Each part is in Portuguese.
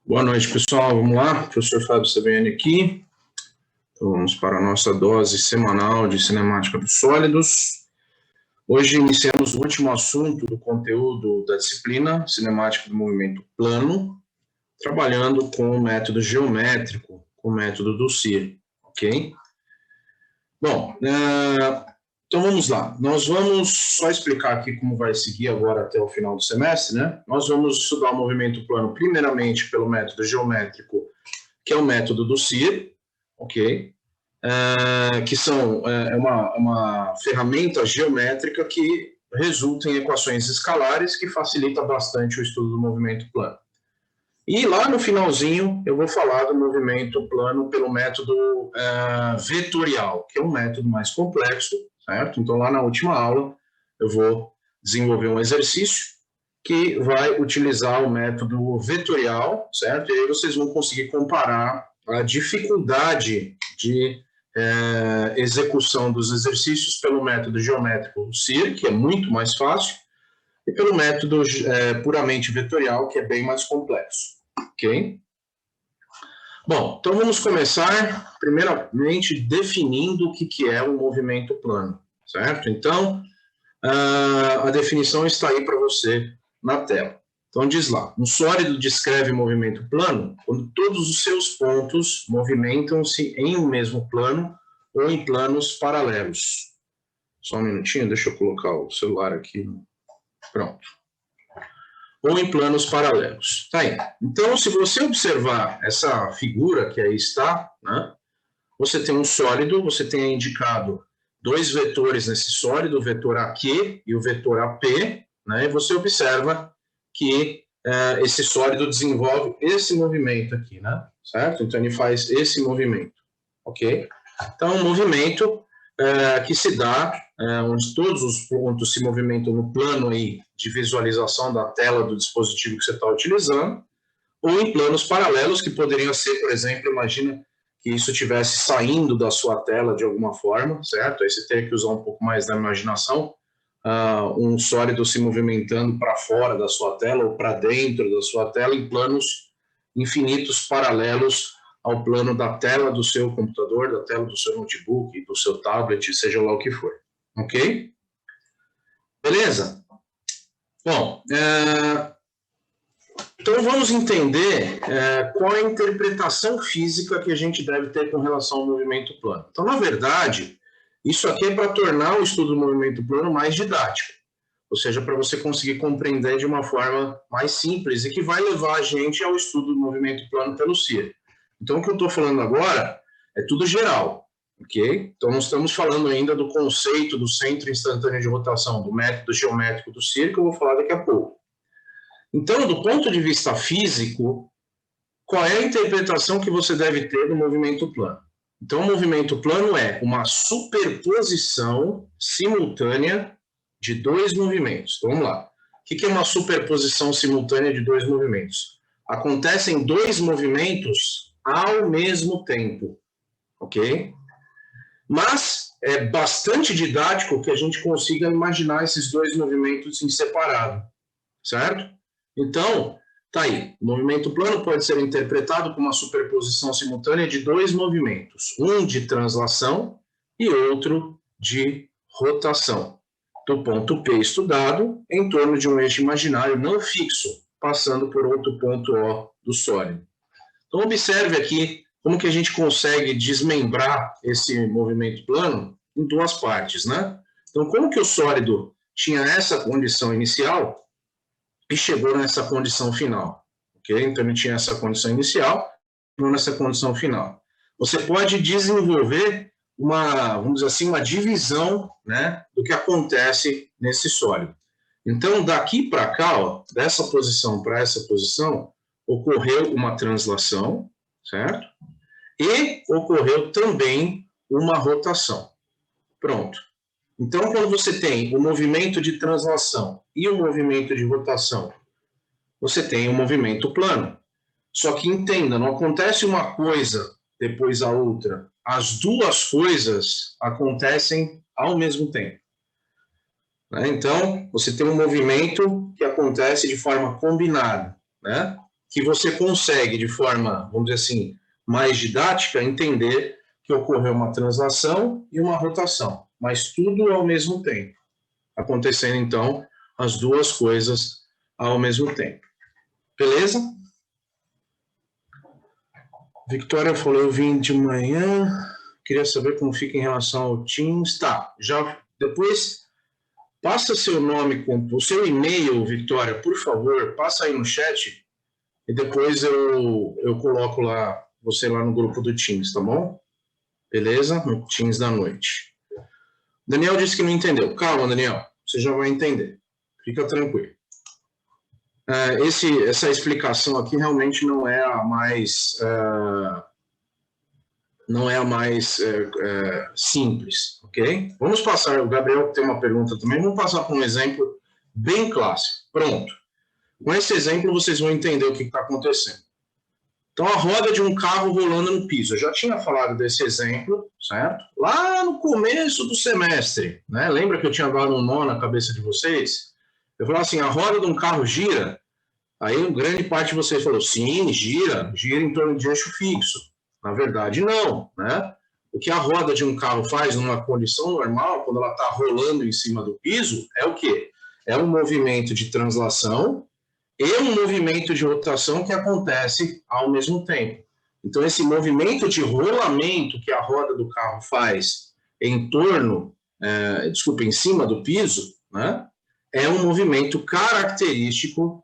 Boa noite, pessoal. Vamos lá. Professor Fábio Saviani aqui. Então, vamos para a nossa dose semanal de cinemática dos sólidos. Hoje iniciamos o último assunto do conteúdo da disciplina cinemática do movimento plano, trabalhando com o método geométrico, com o método do CIR, ok? Bom, então vamos lá. Nós vamos só explicar aqui como vai seguir agora até o final do semestre, né? Nós vamos estudar o movimento plano primeiramente pelo método geométrico, que é o método do CIR, ok? Que é uma ferramenta geométrica que resulta em equações escalares que facilita bastante o estudo do movimento plano. E lá no finalzinho eu vou falar do movimento plano pelo método vetorial, que é um método mais complexo, certo? Então lá na última aula eu vou desenvolver um exercício que vai utilizar o método vetorial, certo? E aí vocês vão conseguir comparar a dificuldade de execução dos exercícios pelo método geométrico CIR, que é muito mais fácil, e pelo método puramente vetorial, que é bem mais complexo, ok? Bom, então vamos começar, primeiramente, definindo o que é um movimento plano, certo? Então, a definição está aí para você na tela. Então, diz lá, um sólido descreve movimento plano quando todos os seus pontos movimentam-se em um mesmo plano ou em planos paralelos. Só um minutinho, deixa eu colocar o celular aqui. Pronto. Ou em planos paralelos. Tá aí. Então, se você observar essa figura que aí está, né, você tem um sólido, você tem indicado dois vetores nesse sólido, o vetor AQ e o vetor AP, né, e você observa que esse sólido desenvolve esse movimento aqui, né, certo? Então, ele faz esse movimento, ok? Então, um movimento que se dá onde todos os pontos se movimentam no plano aí de visualização da tela do dispositivo que você está utilizando, ou em planos paralelos, que poderiam ser, por exemplo, imagina que isso estivesse saindo da sua tela de alguma forma, certo? Aí você teria que usar um pouco mais da imaginação, um sólido se movimentando para fora da sua tela ou para dentro da sua tela em planos infinitos paralelos ao plano da tela do seu computador, da tela do seu notebook, do seu tablet, seja lá o que for, ok? Beleza? Bom, então vamos entender qual é a interpretação física que a gente deve ter com relação ao movimento plano. Então, na verdade, isso aqui é para tornar o estudo do movimento plano mais didático, ou seja, para você conseguir compreender de uma forma mais simples e que vai levar a gente ao estudo do movimento plano pelo CIR. Então, o que eu estou falando agora é tudo geral, ok? Então, não estamos falando ainda do conceito do centro instantâneo de rotação, do método geométrico do CIR, que eu vou falar daqui a pouco. Então, do ponto de vista físico, qual é a interpretação que você deve ter do movimento plano? Então, o movimento plano é uma superposição simultânea de dois movimentos. Então, vamos lá. O que é uma superposição simultânea de dois movimentos? Acontecem dois movimentos ao mesmo tempo, ok? Mas é bastante didático que a gente consiga imaginar esses dois movimentos em separado, certo? Então, tá aí. O movimento plano pode ser interpretado como uma superposição simultânea de dois movimentos, um de translação e outro de rotação, do ponto P estudado em torno de um eixo imaginário não fixo, passando por outro ponto O do sólido. Então, observe aqui como que a gente consegue desmembrar esse movimento plano em duas partes, né? Então, como que o sólido tinha essa condição inicial e chegou nessa condição final, ok? Então, ele tinha essa condição inicial, chegou nessa condição final. Você pode desenvolver vamos dizer assim, uma divisão, né, do que acontece nesse sólido. Então, daqui para cá, ó, dessa posição para essa posição, ocorreu uma translação, certo? E ocorreu também uma rotação. Pronto. Então, quando você tem o movimento de translação e o movimento de rotação, você tem um movimento plano. Só que entenda, não acontece uma coisa depois a outra. As duas coisas acontecem ao mesmo tempo. Então, você tem um movimento que acontece de forma combinada, né? que você consegue, de forma, vamos dizer assim, mais didática, entender que ocorreu uma translação e uma rotação, mas tudo ao mesmo tempo, acontecendo, então, as duas coisas ao mesmo tempo. Beleza? Victoria falou, eu vim de manhã, queria saber como fica em relação ao Teams. Tá, já depois passa seu nome, com o seu e-mail, Victoria, por favor, passa aí no chat e depois eu coloco lá, você lá no grupo do Teams, tá bom? Beleza? No Teams da noite. Daniel disse que não entendeu. Calma, Daniel, você já vai entender. Fica tranquilo. Essa explicação aqui realmente não é a mais simples, ok? Vamos passar, o Gabriel tem uma pergunta também, vamos passar por um exemplo bem clássico. Pronto. Com esse exemplo vocês vão entender o que está acontecendo. Então, a roda de um carro rolando no piso. Eu já tinha falado desse exemplo, certo? Lá no começo do semestre, né? Lembra que eu tinha dado um nó na cabeça de vocês? Eu falava assim, a roda de um carro gira. Aí, grande parte de vocês falou, sim, gira em torno de eixo fixo. Na verdade, não, né? O que a roda de um carro faz numa condição normal, quando ela está rolando em cima do piso, é o quê? É um movimento de translação e um movimento de rotação que acontece ao mesmo tempo. Então, esse movimento de rolamento que a roda do carro faz em cima do piso, né, é um movimento característico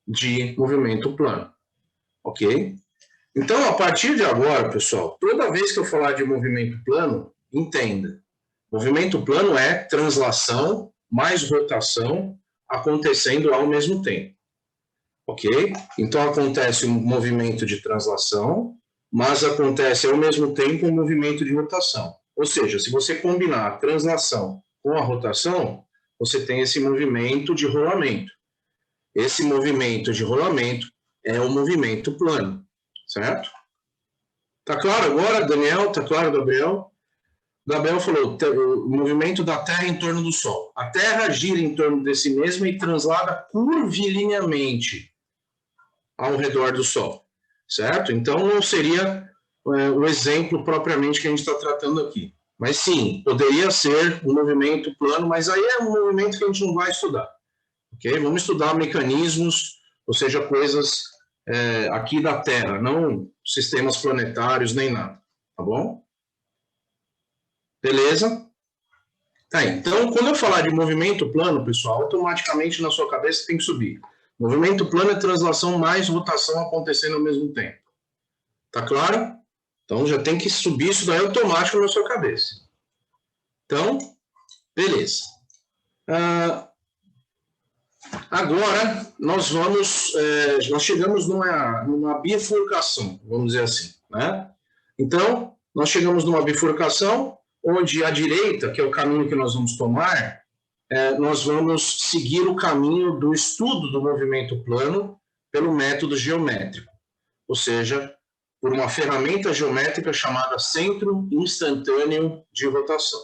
de movimento plano, ok? Então, a partir de agora, pessoal, toda vez que eu falar de movimento plano, entenda, movimento plano é translação mais rotação acontecendo ao mesmo tempo. Ok? Então, acontece um movimento de translação, mas acontece ao mesmo tempo um movimento de rotação. Ou seja, se você combinar a translação com a rotação, você tem esse movimento de rolamento. Esse movimento de rolamento é o movimento plano, certo? Tá claro agora, Daniel? Tá claro, Gabriel? Gabriel falou, o movimento da Terra em torno do Sol. A Terra gira em torno de si mesma e translada curvilineamente ao redor do Sol, certo? Então, não seria o exemplo propriamente que a gente está tratando aqui. Mas sim, poderia ser um movimento plano, mas aí é um movimento que a gente não vai estudar. Ok? Vamos estudar mecanismos, ou seja, coisas aqui da Terra, não sistemas planetários nem nada. Tá bom? Beleza? Tá, então, quando eu falar de movimento plano, pessoal, automaticamente na sua cabeça tem que subir. Movimento plano é translação mais rotação acontecendo ao mesmo tempo. Tá claro? Então, já tem que subir isso daí automático na sua cabeça. Então, beleza. Agora, nós chegamos numa bifurcação, vamos dizer assim, né? Então, nós chegamos numa bifurcação onde a direita, que é o caminho que nós vamos tomar, nós vamos seguir o caminho do estudo do movimento plano pelo método geométrico, ou seja, por uma ferramenta geométrica chamada centro instantâneo de rotação.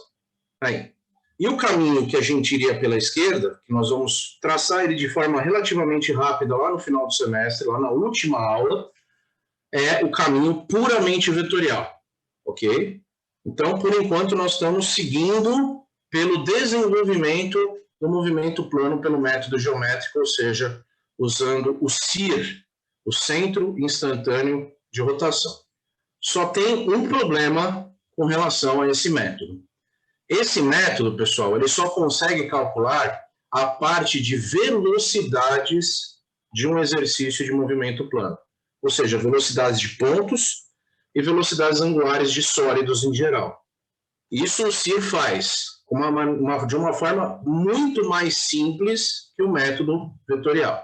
Aí. E o caminho que a gente iria pela esquerda, que nós vamos traçar ele de forma relativamente rápida lá no final do semestre, lá na última aula, é o caminho puramente vetorial, ok? Então, por enquanto, nós estamos seguindo pelo desenvolvimento do movimento plano pelo método geométrico, ou seja, usando o CIR, o Centro Instantâneo de Rotação. Só tem um problema com relação a esse método. Esse método, pessoal, ele só consegue calcular a parte de velocidades de um exercício de movimento plano, ou seja, velocidades de pontos e velocidades angulares de sólidos em geral. Isso o CIR faz de uma forma muito mais simples que o método vetorial.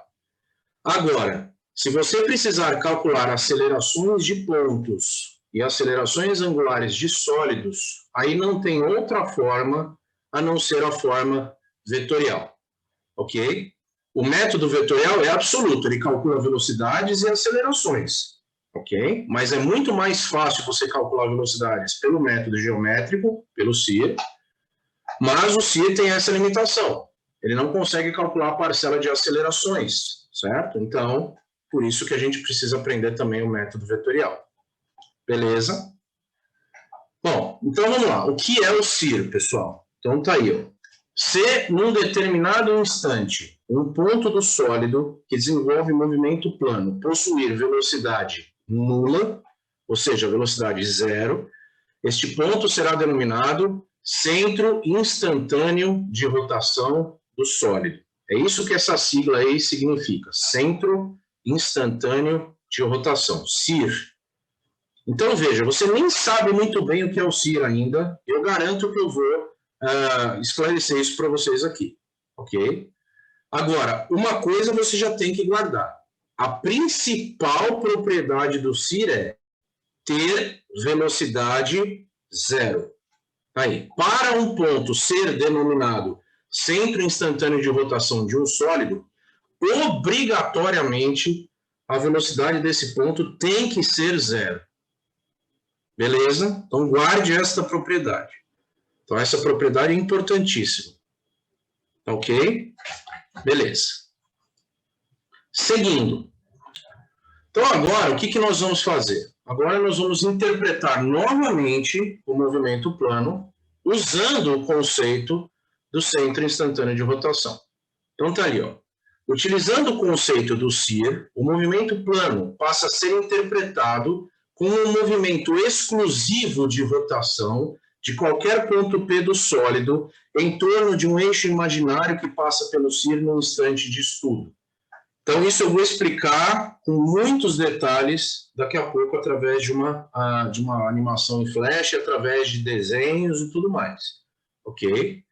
Agora, se você precisar calcular acelerações de pontos e acelerações angulares de sólidos, aí não tem outra forma a não ser a forma vetorial, ok? O método vetorial é absoluto, ele calcula velocidades e acelerações, ok? Mas é muito mais fácil você calcular velocidades pelo método geométrico, pelo CIR, mas o CIR tem essa limitação, ele não consegue calcular a parcela de acelerações, certo? Então, por isso que a gente precisa aprender também o método vetorial. Beleza? Bom, então vamos lá. O que é o CIR, pessoal? Então tá aí, ó. Se num determinado instante um ponto do sólido que desenvolve movimento plano possuir velocidade nula, ou seja, velocidade zero, este ponto será denominado centro instantâneo de rotação do sólido. É isso que essa sigla aí significa, centro instantâneo de rotação, CIR. Então, veja, você nem sabe muito bem o que é o CIR ainda, eu garanto que eu vou esclarecer isso para vocês aqui, ok? Agora, uma coisa você já tem que guardar. A principal propriedade do CIR é ter velocidade zero. Aí, para um ponto ser denominado centro instantâneo de rotação de um sólido, obrigatoriamente a velocidade desse ponto tem que ser zero. Beleza? Então, guarde esta propriedade. Então, essa propriedade é importantíssima. Ok? Beleza. Seguindo. Então, agora, o que nós vamos fazer? Agora, nós vamos interpretar novamente o movimento plano usando o conceito do centro instantâneo de rotação. Então, tá ali, ó. Utilizando o conceito do CIR, o movimento plano passa a ser interpretado como um movimento exclusivo de rotação de qualquer ponto P do sólido em torno de um eixo imaginário que passa pelo CIR no instante de estudo. Então, isso eu vou explicar com muitos detalhes daqui a pouco através de uma animação em flash, através de desenhos e tudo mais. Ok?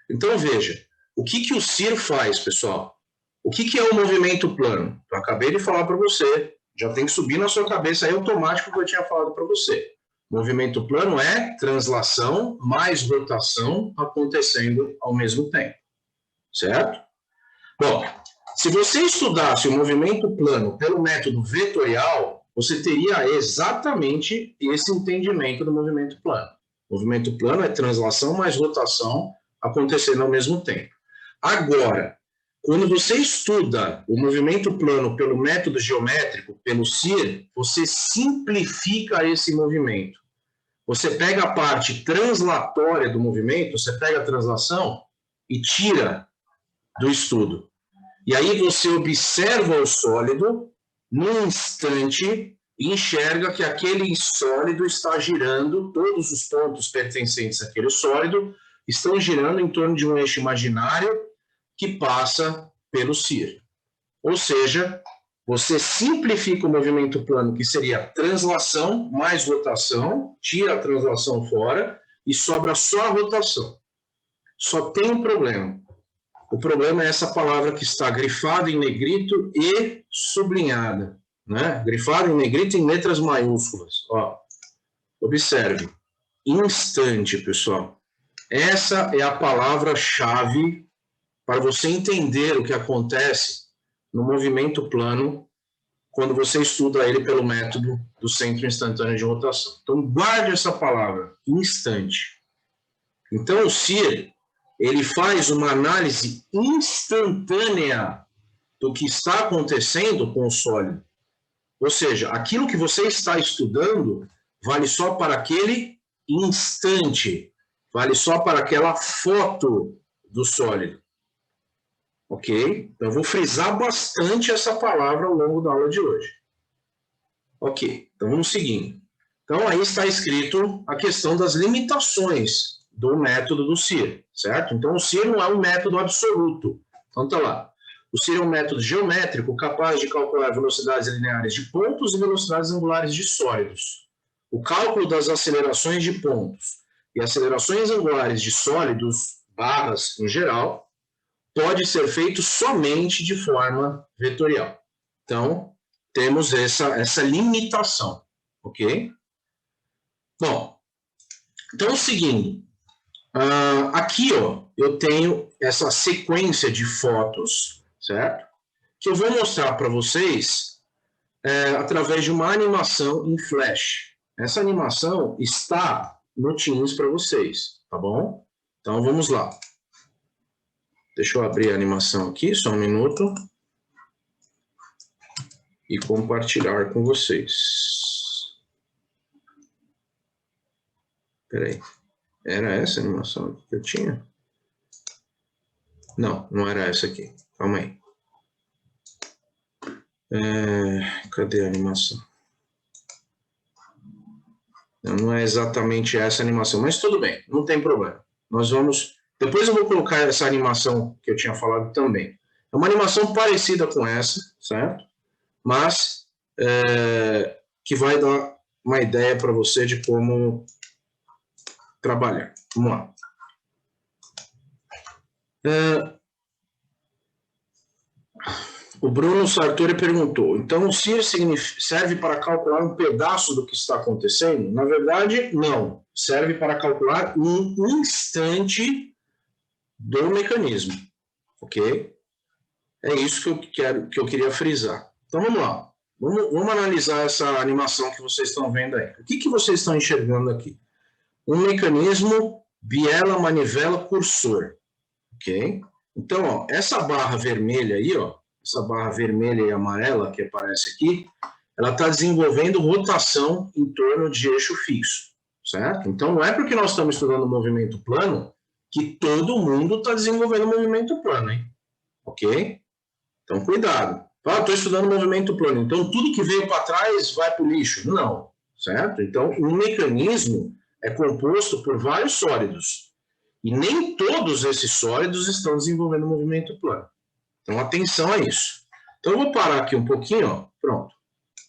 Então, veja, o que o CIR faz, pessoal? O que é o movimento plano? Eu acabei de falar para você, já tem que subir na sua cabeça aí automático que eu tinha falado para você. Movimento plano é translação mais rotação acontecendo ao mesmo tempo. Certo? Bom, se você estudasse o movimento plano pelo método vetorial, você teria exatamente esse entendimento do movimento plano. O movimento plano é translação mais rotação acontecendo ao mesmo tempo. Agora, quando você estuda o movimento plano pelo método geométrico, pelo CIR, você simplifica esse movimento. Você pega a parte translatória do movimento, você pega a translação e tira do estudo. E aí você observa o sólido, num instante, e enxerga que aquele sólido está girando, todos os pontos pertencentes àquele sólido estão girando em torno de um eixo imaginário que passa pelo CIR. Ou seja, você simplifica o movimento plano, que seria translação mais rotação, tira a translação fora e sobra só a rotação. Só tem um problema. O problema é essa palavra que está grifada em negrito e sublinhada. Né? Grifada em negrito em letras maiúsculas. Ó, observe. Instante, pessoal. Essa é a palavra-chave para você entender o que acontece no movimento plano quando você estuda ele pelo método do centro instantâneo de rotação. Então, guarde essa palavra, instante. Então, o CIR, ele faz uma análise instantânea do que está acontecendo com o sólido. Ou seja, aquilo que você está estudando vale só para aquele instante, vale só para aquela foto do sólido. Ok? Então, eu vou frisar bastante essa palavra ao longo da aula de hoje. Ok, então vamos seguindo. Então, aí está escrito a questão das limitações do método do CIR, certo? Então, o CIR não é um método absoluto. Então, tá lá. O CIR é um método geométrico capaz de calcular velocidades lineares de pontos e velocidades angulares de sólidos. O cálculo das acelerações de pontos e acelerações angulares de sólidos, barras em geral, pode ser feito somente de forma vetorial. Então, temos essa limitação, ok? Bom, então, seguindo, aqui, ó, eu tenho essa sequência de fotos, certo? Que eu vou mostrar para vocês através de uma animação em flash. Essa animação está no Teams para vocês, tá bom? Então, vamos lá. Deixa eu abrir a animação aqui, só um minuto. e compartilhar com vocês. Espera aí. Era essa a animação que eu tinha? Não, não era essa aqui. Calma aí. Cadê a animação? Não é exatamente essa animação, mas tudo bem, não tem problema. Nós vamos... Depois eu vou colocar essa animação que eu tinha falado também. É uma animação parecida com essa, certo? Mas que vai dar uma ideia para você de como trabalhar. Vamos lá. O Bruno Sartori perguntou, então o CIR serve para calcular um pedaço do que está acontecendo? Na verdade, não. Serve para calcular um instante do mecanismo, ok? É isso que eu queria frisar. Então vamos lá. Vamos analisar essa animação que vocês estão vendo aí. O que vocês estão enxergando aqui? Um mecanismo biela, manivela, cursor, ok? Então, ó, essa barra vermelha aí, ó, essa barra vermelha e amarela que aparece aqui, ela está desenvolvendo rotação em torno de eixo fixo, certo? Então, não é porque nós estamos estudando movimento plano que todo mundo está desenvolvendo movimento plano, hein? Ok? Então, cuidado. Ah, estou estudando movimento plano, então tudo que veio para trás vai para o lixo. Não, certo? Então, um mecanismo é composto por vários sólidos. E nem todos esses sólidos estão desenvolvendo movimento plano. Então, atenção a isso. Então, eu vou parar aqui um pouquinho, ó. Pronto.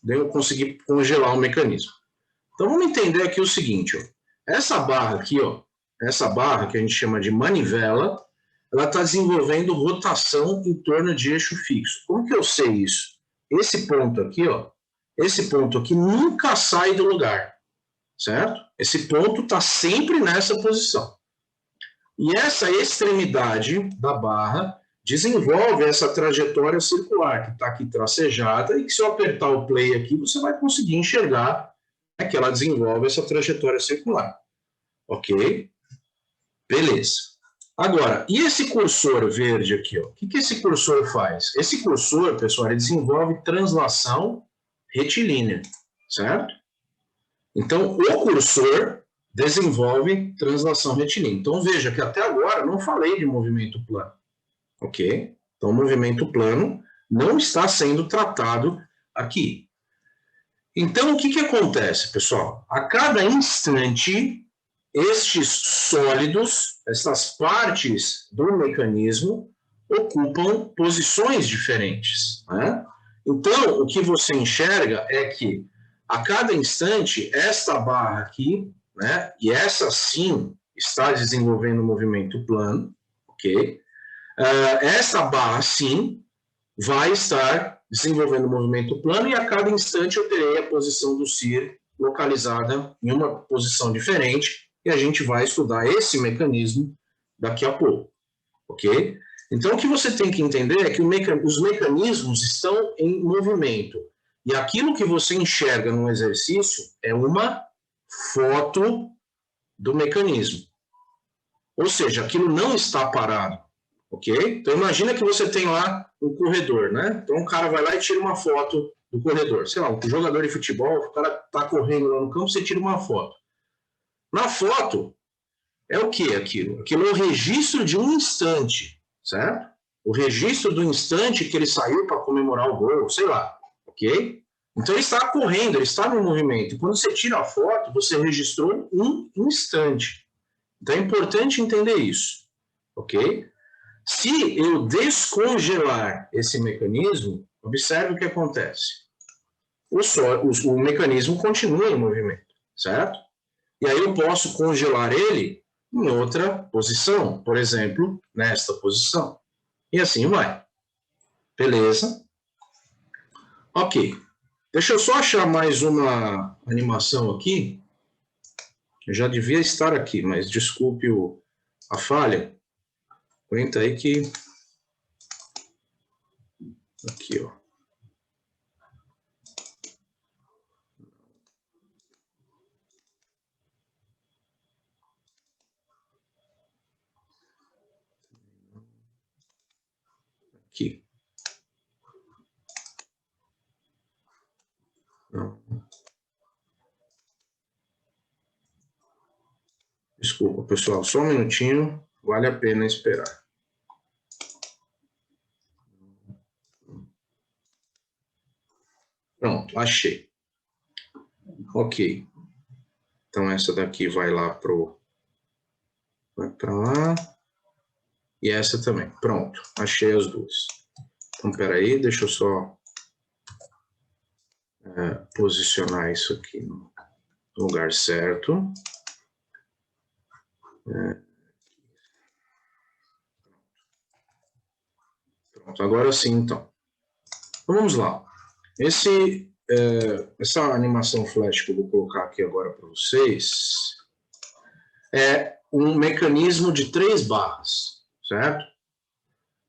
Daí eu consegui congelar o mecanismo. Então, vamos entender aqui o seguinte, ó. Essa barra aqui, ó, essa barra que a gente chama de manivela, ela está desenvolvendo rotação em torno de eixo fixo. Como que eu sei isso? Esse ponto aqui, ó, esse ponto aqui nunca sai do lugar, certo? Esse ponto está sempre nessa posição. E essa extremidade da barra desenvolve essa trajetória circular, que está aqui tracejada, e que se eu apertar o play aqui, você vai conseguir enxergar que ela desenvolve essa trajetória circular. Ok? Beleza. Agora, e esse cursor verde aqui? Ó? O que esse cursor faz? Esse cursor, pessoal, ele desenvolve translação retilínea, certo? Então, o cursor desenvolve translação retilínea. Então, veja que até agora não falei de movimento plano, ok? Então, o movimento plano não está sendo tratado aqui. Então, o que acontece, pessoal? A cada instante, estes sólidos, essas partes do mecanismo, ocupam posições diferentes, né? Então, o que você enxerga é que, a cada instante, esta barra aqui, né, e essa sim está desenvolvendo movimento plano, ok? Essa barra sim vai estar desenvolvendo movimento plano e a cada instante eu terei a posição do CIR localizada em uma posição diferente e a gente vai estudar esse mecanismo daqui a pouco, ok? Então, o que você tem que entender é que os mecanismos estão em movimento e aquilo que você enxerga no exercício é uma foto do mecanismo. Ou seja, aquilo não está parado, ok? Então, imagina que você tem lá um corredor, né? Então, o cara vai lá e tira uma foto do corredor. Sei lá, um jogador de futebol, o cara está correndo lá no campo, você tira uma foto. Na foto, é o que aquilo? Aquilo é o registro de um instante, certo? O registro do instante que ele saiu para comemorar o gol, sei lá, ok? Então, ele está correndo, ele está no movimento. E quando você tira a foto, você registrou um instante. Então, é importante entender isso, ok? Se eu descongelar esse mecanismo, observe o que acontece. O mecanismo continua em movimento, certo? E aí eu posso congelar ele em outra posição, por exemplo, nesta posição. E assim vai. Beleza? Ok. Deixa eu só achar mais uma animação aqui. Eu já devia estar aqui, mas desculpe a falha. Aguenta aí que... Aqui, ó. Aqui. Não. Desculpa, pessoal, só um minutinho, vale a pena esperar. Pronto, achei. Ok. Então, essa daqui vai lá vai para lá. E essa também. Pronto, achei as duas. Então, peraí, deixa eu só posicionar isso aqui no lugar certo. Pronto, agora sim, então. Então, vamos lá. Essa animação flash que eu vou colocar aqui agora para vocês é um mecanismo de 3 barras, certo?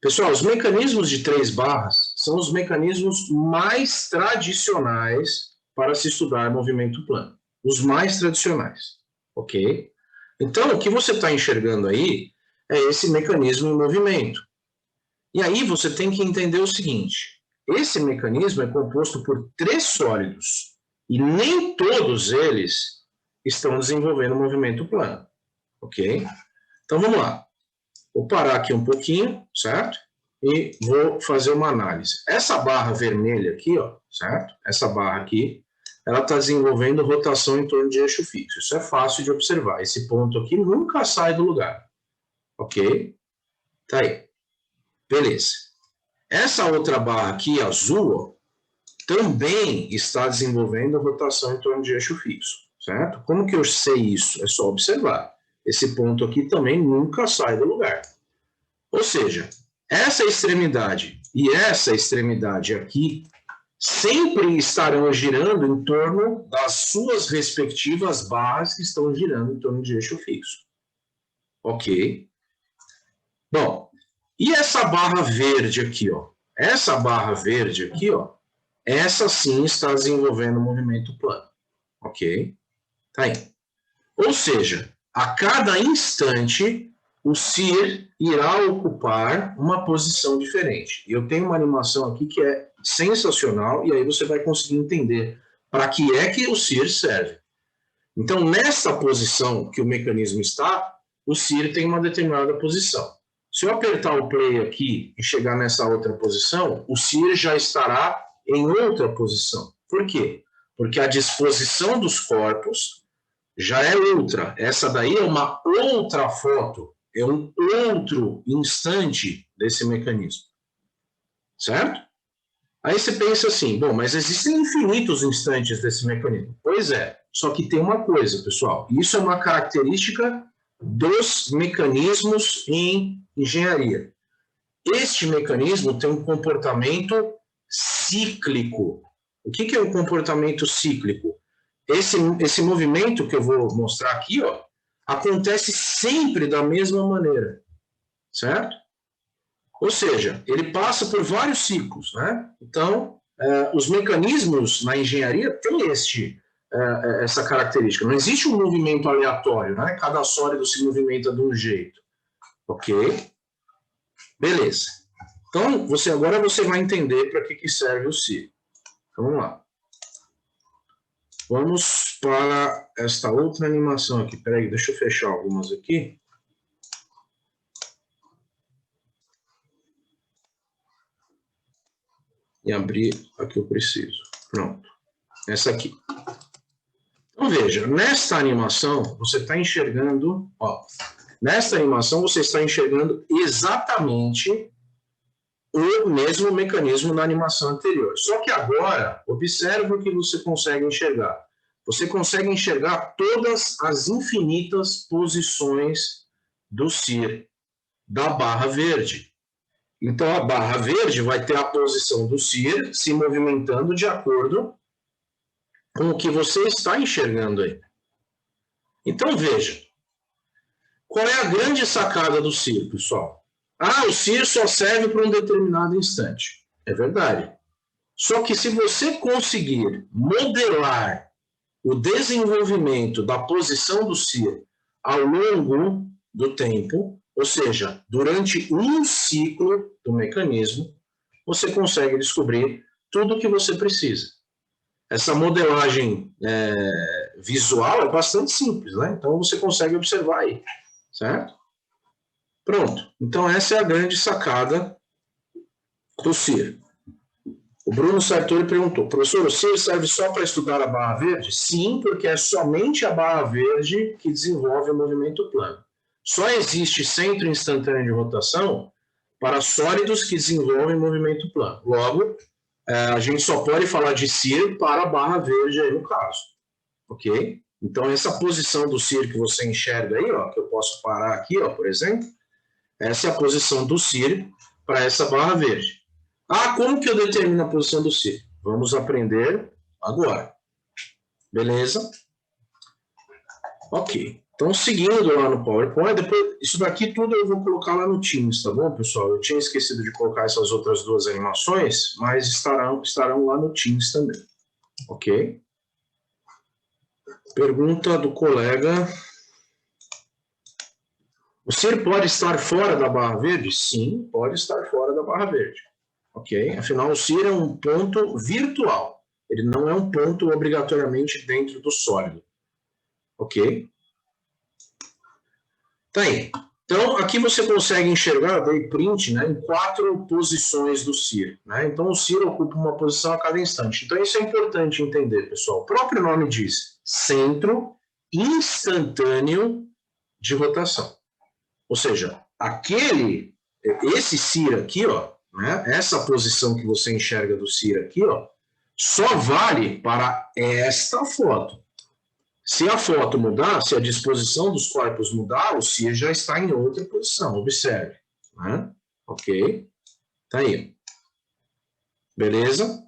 Pessoal, os mecanismos de 3 barras são os mecanismos mais tradicionais para se estudar movimento plano. Os mais tradicionais, ok? Então, o que você está enxergando aí é esse mecanismo em movimento. E aí você tem que entender o seguinte: esse mecanismo é composto por 3 sólidos e nem todos eles estão desenvolvendo movimento plano, ok? Então vamos lá. Vou parar aqui um pouquinho, certo? E vou fazer uma análise. Essa barra vermelha aqui, ó, certo? Essa barra aqui, ela está desenvolvendo rotação em torno de eixo fixo. Isso é fácil de observar. Esse ponto aqui nunca sai do lugar, ok? Tá aí. Beleza. Essa outra barra aqui, azul, ó, também está desenvolvendo rotação em torno de eixo fixo, certo? Como que eu sei isso? É só observar. Esse ponto aqui também nunca sai do lugar. Ou seja, essa extremidade e essa extremidade aqui sempre estarão girando em torno das suas respectivas barras que estão girando em torno de eixo fixo. Ok? Bom, e essa barra verde aqui, ó? Essa barra verde aqui, ó, essa sim está desenvolvendo movimento plano. Ok? Tá aí. Ou seja, a cada instante, o CIR irá ocupar uma posição diferente. E eu tenho uma animação aqui que é sensacional, e aí você vai conseguir entender para que o CIR serve. Então, nessa posição que o mecanismo está, o CIR tem uma determinada posição. Se eu apertar o play aqui e chegar nessa outra posição, o CIR já estará em outra posição. Por quê? Porque a disposição dos corpos já é outra. Essa daí é uma outra foto, é um outro instante desse mecanismo. Certo? Aí você pensa assim, bom, mas existem infinitos instantes desse mecanismo. Pois é, só que tem uma coisa, pessoal, isso é uma característica dos mecanismos em engenharia. Este mecanismo tem um comportamento cíclico. O que é um comportamento cíclico? Esse movimento que eu vou mostrar aqui, ó, acontece sempre da mesma maneira, certo? Ou seja, ele passa por vários ciclos, né? Então, os mecanismos na engenharia têm essa característica. Não existe um movimento aleatório, né? Cada sólido se movimenta de um jeito, ok? Beleza. Então, agora você vai entender para que serve o ciclo. Então, vamos lá. Vamos para esta outra animação aqui. Espera aí, deixa eu fechar algumas aqui. E abrir a que eu preciso. Pronto. Essa aqui. Então, veja, nesta animação, você está enxergando... Ó, nesta animação, você está enxergando exatamente o mesmo mecanismo da animação anterior. Só que agora, observe o que você consegue enxergar. Você consegue enxergar todas as infinitas posições do CIR, da barra verde. Então, a barra verde vai ter a posição do CIR se movimentando de acordo com o que você está enxergando aí. Então, veja. Qual é a grande sacada do CIR, pessoal? O CIR só serve para um determinado instante. É verdade. Só que se você conseguir modelar o desenvolvimento da posição do CIR ao longo do tempo, ou seja, durante um ciclo do mecanismo, você consegue descobrir tudo o que você precisa. essa modelagem visual é bastante simples, né? Então você consegue observar aí, certo? Pronto. Então essa é a grande sacada do CIR. O Bruno Sartori perguntou, professor, o CIR serve só para estudar a barra verde? Sim, porque é somente a barra verde que desenvolve o movimento plano. Só existe centro instantâneo de rotação para sólidos que desenvolvem movimento plano. Logo, a gente só pode falar de CIR para a barra verde aí no caso, ok? Então, essa posição do CIR que você enxerga aí, ó, que eu posso parar aqui, ó, por exemplo, essa é a posição do CIR para essa barra verde. Ah, como que eu determino a posição do CIR? Vamos aprender agora. Beleza? Ok. Então, seguindo lá no PowerPoint, depois, isso daqui tudo eu vou colocar lá no Teams, tá bom, pessoal? Eu tinha esquecido de colocar essas outras duas animações, mas estarão lá no Teams também. Ok? Pergunta do colega. O CIR pode estar fora da barra verde? Sim, pode estar fora da barra verde. Ok? Afinal, o CIR é um ponto virtual. Ele não é um ponto obrigatoriamente dentro do sólido. Ok? Tá aí. Então, aqui você consegue enxergar, dei print, né, em 4 posições do CIR. Né? Então, o CIR ocupa uma posição a cada instante. Então, isso é importante entender, pessoal. O próprio nome diz centro instantâneo de rotação. Ou seja, esse CIR aqui, ó, né, essa posição que você enxerga do CIR aqui, ó, só vale para esta foto. Se a foto mudar, se a disposição dos corpos mudar, o CIR já está em outra posição, observe. Né? Ok? Tá aí. Beleza?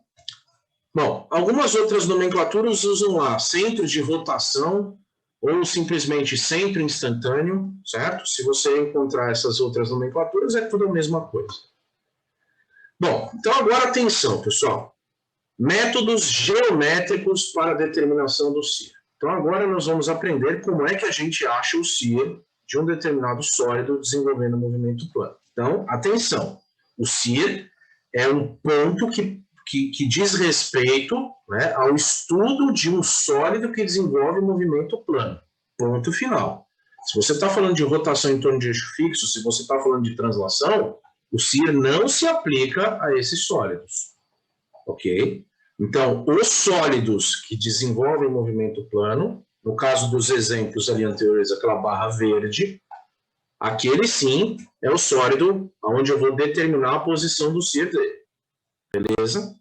Bom, algumas outras nomenclaturas usam lá centro de rotação ou simplesmente centro instantâneo, certo? Se você encontrar essas outras nomenclaturas, é tudo a mesma coisa. Bom, então agora atenção, pessoal. Métodos geométricos para a determinação do CIR. Então agora nós vamos aprender como é que a gente acha o CIR de um determinado sólido desenvolvendo movimento plano. Então, atenção, o CIR é um ponto que diz respeito, né, ao estudo de um sólido que desenvolve movimento plano. Ponto final. Se você está falando de rotação em torno de eixo fixo, se você está falando de translação, o CIR não se aplica a esses sólidos. Ok? Então, os sólidos que desenvolvem movimento plano, no caso dos exemplos ali anteriores, aquela barra verde, aquele sim é o sólido onde eu vou determinar a posição do CIR dele. Beleza?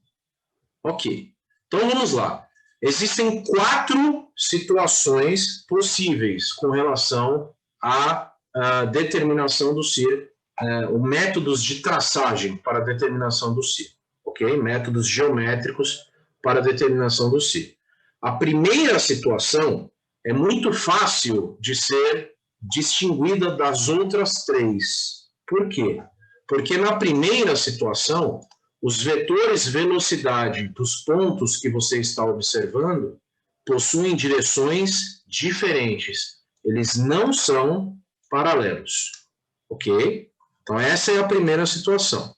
Ok. Então, vamos lá. Existem 4 situações possíveis com relação à determinação do CIR, os métodos de traçagem para a determinação do CIR. Okay? Métodos geométricos para a determinação do CIR. A primeira situação é muito fácil de ser distinguida das outras 3. Por quê? Porque na primeira situação, os vetores velocidade dos pontos que você está observando possuem direções diferentes. Eles não são paralelos. Ok? Então, essa é a primeira situação.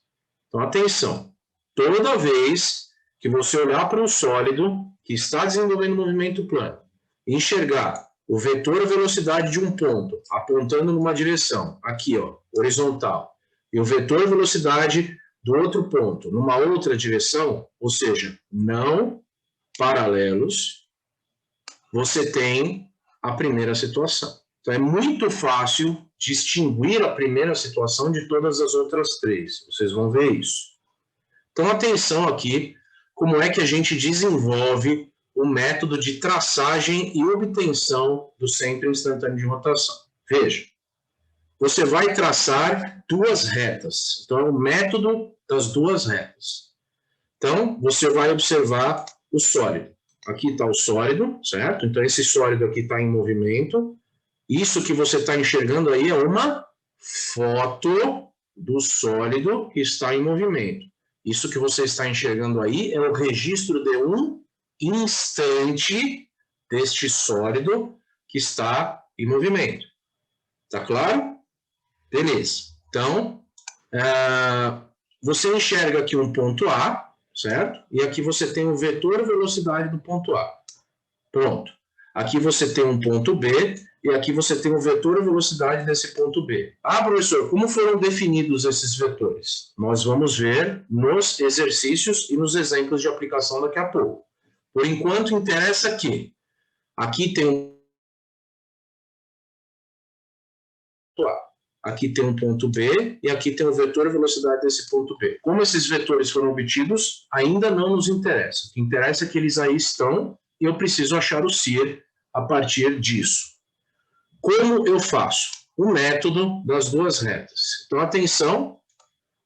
Então, atenção. Toda vez que você olhar para um sólido que está desenvolvendo movimento plano e enxergar o vetor velocidade de um ponto apontando numa direção, aqui, ó, horizontal, e o vetor velocidade do outro ponto numa outra direção, ou seja, não paralelos, você tem a primeira situação. Então, é muito fácil distinguir a primeira situação de todas as outras 3. Vocês vão ver isso. Então, atenção aqui, como é que a gente desenvolve o método de traçagem e obtenção do centro instantâneo de rotação. Veja, você vai traçar 2 retas. Então, é o método das 2 retas. Então, você vai observar o sólido. Aqui está o sólido, certo? Então, esse sólido aqui está em movimento. Isso que você está enxergando aí é uma foto do sólido que está em movimento. Isso que você está enxergando aí é o registro de um instante deste sólido que está em movimento. Tá claro? Beleza. Então, você enxerga aqui um ponto A, certo? E aqui você tem o vetor velocidade do ponto A. Pronto. Aqui você tem um ponto B e aqui você tem o vetor velocidade desse ponto B. Ah, professor, como foram definidos esses vetores? Nós vamos ver nos exercícios e nos exemplos de aplicação daqui a pouco. Por enquanto, interessa que aqui tem um ponto A, aqui tem um ponto B e aqui tem o vetor velocidade desse ponto B. Como esses vetores foram obtidos, ainda não nos interessa. O que interessa é que eles aí estão e eu preciso achar o CIR a partir disso. Como eu faço? O método das duas retas. Então, atenção,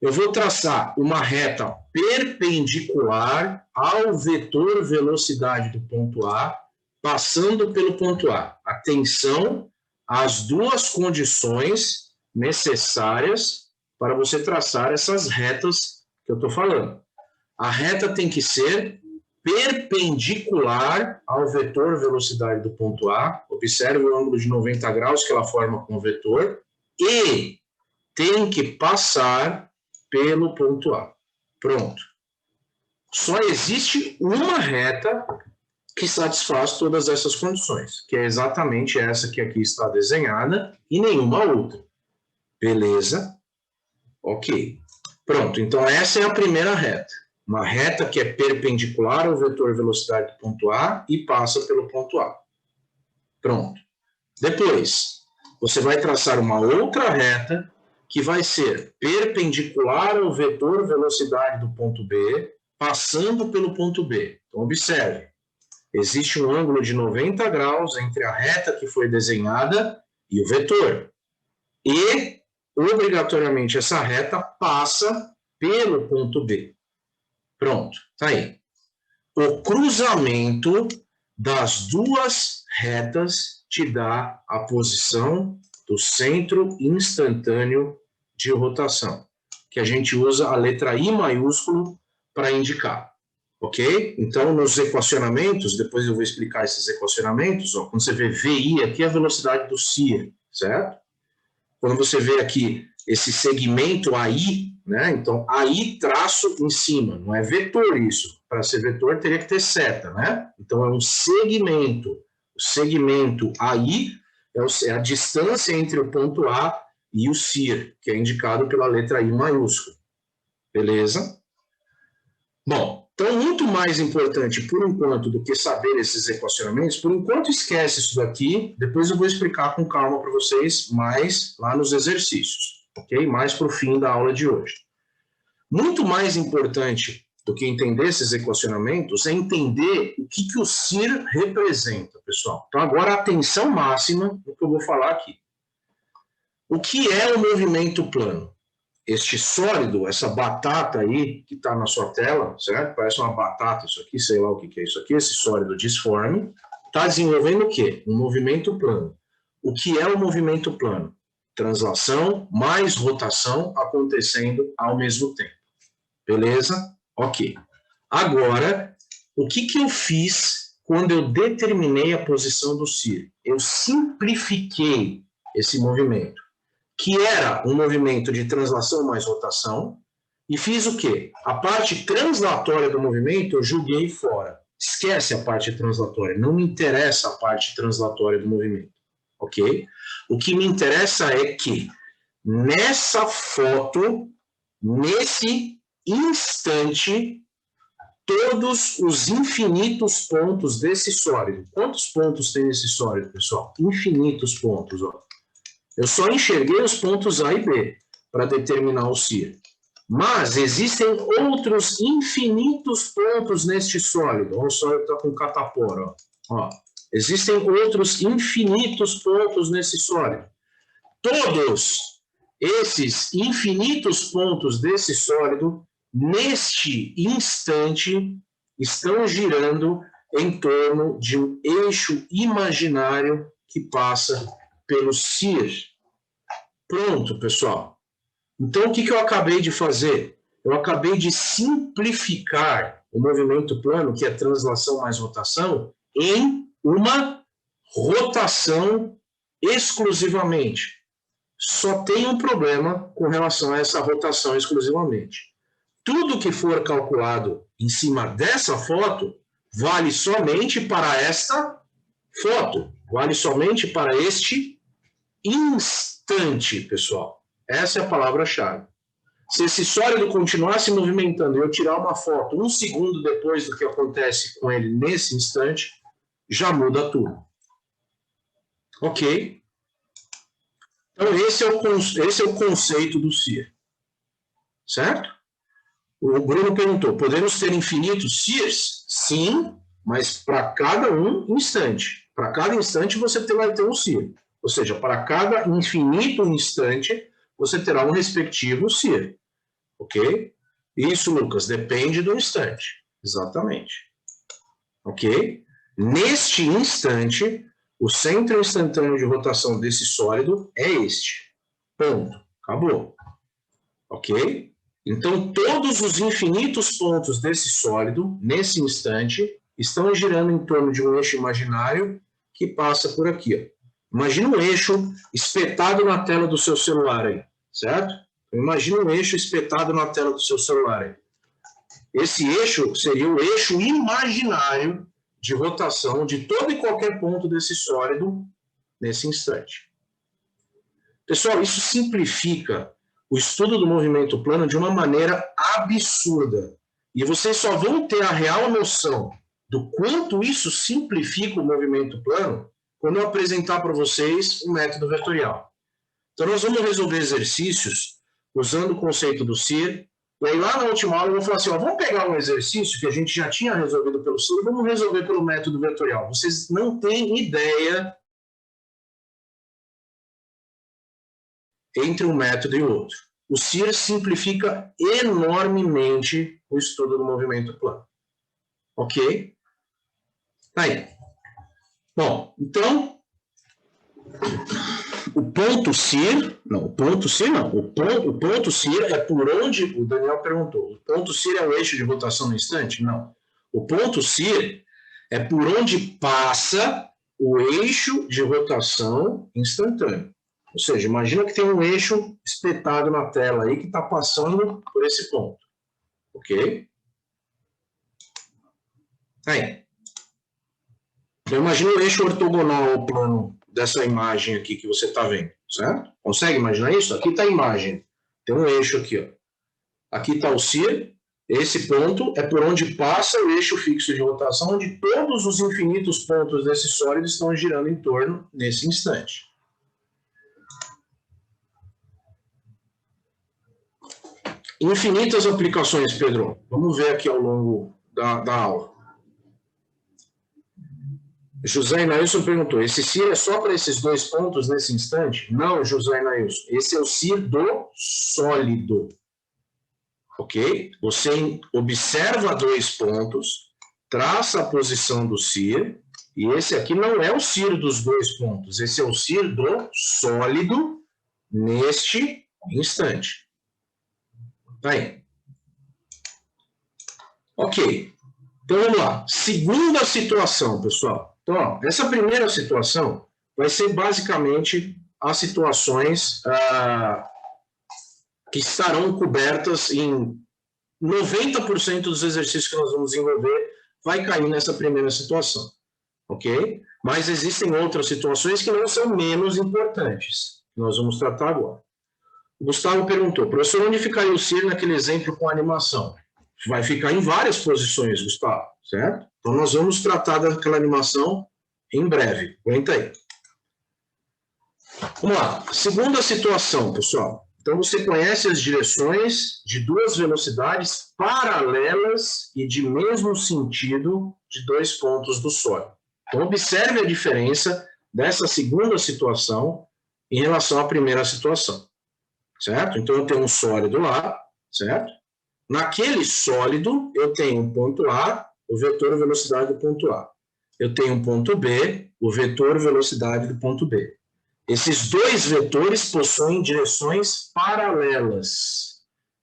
eu vou traçar uma reta perpendicular ao vetor velocidade do ponto A, passando pelo ponto A. Atenção às duas condições necessárias para você traçar essas retas que eu estou falando. A reta tem que ser perpendicular ao vetor velocidade do ponto A, observe o ângulo de 90 graus que ela forma com o vetor, e tem que passar pelo ponto A. Pronto. Só existe uma reta que satisfaz todas essas condições, que é exatamente essa que aqui está desenhada e nenhuma outra. Beleza? Ok. Pronto, então essa é a primeira reta. Uma reta que é perpendicular ao vetor velocidade do ponto A e passa pelo ponto A. Pronto. Depois, você vai traçar uma outra reta que vai ser perpendicular ao vetor velocidade do ponto B, passando pelo ponto B. Então, observe. Existe um ângulo de 90 graus entre a reta que foi desenhada e o vetor. E, obrigatoriamente, essa reta passa pelo ponto B. Pronto, tá aí. O cruzamento das duas retas te dá a posição do centro instantâneo de rotação, que a gente usa a letra I maiúsculo para indicar, ok? Então, nos equacionamentos, depois eu vou explicar esses equacionamentos, ó, quando você vê VI, aqui é a velocidade do CIR, certo? Quando você vê aqui esse segmento AI, né? Então, AI traço em cima, não é vetor isso. Para ser vetor, teria que ter seta, né? Então, é um segmento. O segmento AI é a distância entre o ponto A e o CIR, que é indicado pela letra I maiúscula. Beleza? Bom, então, muito mais importante, por enquanto, do que saber esses equacionamentos, por enquanto esquece isso daqui, depois eu vou explicar com calma para vocês mais lá nos exercícios, ok? Mais para o fim da aula de hoje. Muito mais importante do que entender esses equacionamentos é entender o que o CIR representa, pessoal. Então, agora, atenção máxima no que eu vou falar aqui. O que é o movimento plano? Este sólido, essa batata aí que está na sua tela, certo? Parece uma batata isso aqui, sei lá o que é isso aqui, esse sólido disforme, está desenvolvendo o quê? Um movimento plano. O que é o movimento plano? Translação mais rotação acontecendo ao mesmo tempo. Beleza? Ok. Agora, o que eu fiz quando eu determinei a posição do CIR? Eu simplifiquei esse movimento, que era um movimento de translação mais rotação, e fiz o quê? A parte translatória do movimento eu joguei fora. Esquece a parte translatória, não me interessa a parte translatória do movimento, ok? O que me interessa é que nessa foto, nesse instante, todos os infinitos pontos desse sólido. Quantos pontos tem esse sólido, pessoal? Infinitos pontos, ó. Eu só enxerguei os pontos A e B para determinar o CIR. Mas existem outros infinitos pontos neste sólido. Olha, o sólido está com catapora. Ó. Existem outros infinitos pontos nesse sólido. Todos esses infinitos pontos desse sólido, neste instante, estão girando em torno de um eixo imaginário que passa pelo CIR. Pronto, pessoal. Então, o que eu acabei de fazer? Eu acabei de simplificar o movimento plano, que é translação mais rotação, em uma rotação exclusivamente. Só tem um problema com relação a essa rotação exclusivamente. Tudo que for calculado em cima dessa foto vale somente para esta foto, vale somente para este instante, pessoal. Essa é a palavra-chave. Se esse sólido continuar se movimentando e eu tirar uma foto 1 segundo depois do que acontece com ele nesse instante, já muda tudo. Ok? Então, esse é o conceito do SEER. Certo? O Bruno perguntou, podemos ter infinitos SEERs? Sim, mas para cada instante. Para cada instante você vai ter um SEER. Ou seja, para cada infinito instante, você terá um respectivo SEER. Ok? Isso, Lucas, depende do instante. Exatamente. Ok? Neste instante, o centro instantâneo de rotação desse sólido é este. Ponto. Acabou. Ok? Então, todos os infinitos pontos desse sólido, nesse instante, estão girando em torno de um eixo imaginário que passa por aqui. Ó. Imagina um eixo espetado na tela do seu celular aí, certo? Imagina um eixo espetado na tela do seu celular aí. Esse eixo seria o eixo imaginário de rotação de todo e qualquer ponto desse sólido nesse instante. Pessoal, isso simplifica o estudo do movimento plano de uma maneira absurda. E vocês só vão ter a real noção do quanto isso simplifica o movimento plano quando eu apresentar para vocês o método vetorial. Então, nós vamos resolver exercícios usando o conceito do SEER. E aí, lá na última aula, eu vou falar assim, ó, vamos pegar um exercício que a gente já tinha resolvido pelo SEER e vamos resolver pelo método vetorial. Vocês não têm ideia entre um método e o outro. O SEER simplifica enormemente o estudo do movimento plano. Ok? Aí. Bom, então, o ponto SEER é por onde, o Daniel perguntou, o ponto SEER é o eixo de rotação no instante? Não. O ponto SEER é por onde passa o eixo de rotação instantâneo. Ou seja, imagina que tem um eixo espetado na tela aí que está passando por esse ponto. Ok? Aí. Então, imagina o eixo ortogonal ao plano dessa imagem aqui que você está vendo, certo? Consegue imaginar isso? Aqui está a imagem. Tem um eixo aqui, ó. Aqui está o SEER. Esse ponto é por onde passa o eixo fixo de rotação, onde todos os infinitos pontos desse sólido estão girando em torno nesse instante. Infinitas aplicações, Pedro. Vamos ver aqui ao longo da aula. José Inailson perguntou, esse SEER é só para esses dois pontos nesse instante? Não, José Inailson. Esse é o SEER do sólido. Ok? Você observa dois pontos, traça a posição do SEER, e esse aqui não é o SEER dos dois pontos, esse é o SEER do sólido neste instante. Aí. Ok. Então, vamos lá. Segunda situação, pessoal. Então, ó, essa primeira situação vai ser basicamente as situações que estarão cobertas em 90% dos exercícios que nós vamos desenvolver, vai cair nessa primeira situação. Ok? Mas existem outras situações que não são menos importantes, que nós vamos tratar agora. O Gustavo perguntou, professor, onde ficaria o SEER naquele exemplo com a animação? Vai ficar em várias posições, Gustavo, certo? Então, nós vamos tratar daquela animação em breve. Aguenta aí. Vamos lá. Segunda situação, pessoal. Então, você conhece as direções de duas velocidades paralelas e de mesmo sentido de dois pontos do sólido. Então, observe a diferença dessa segunda situação em relação à primeira situação. Certo? Então, eu tenho um sólido lá, certo? Naquele sólido, eu tenho um ponto A, o vetor velocidade do ponto A. Eu tenho um ponto B, o vetor velocidade do ponto B. Esses dois vetores possuem direções paralelas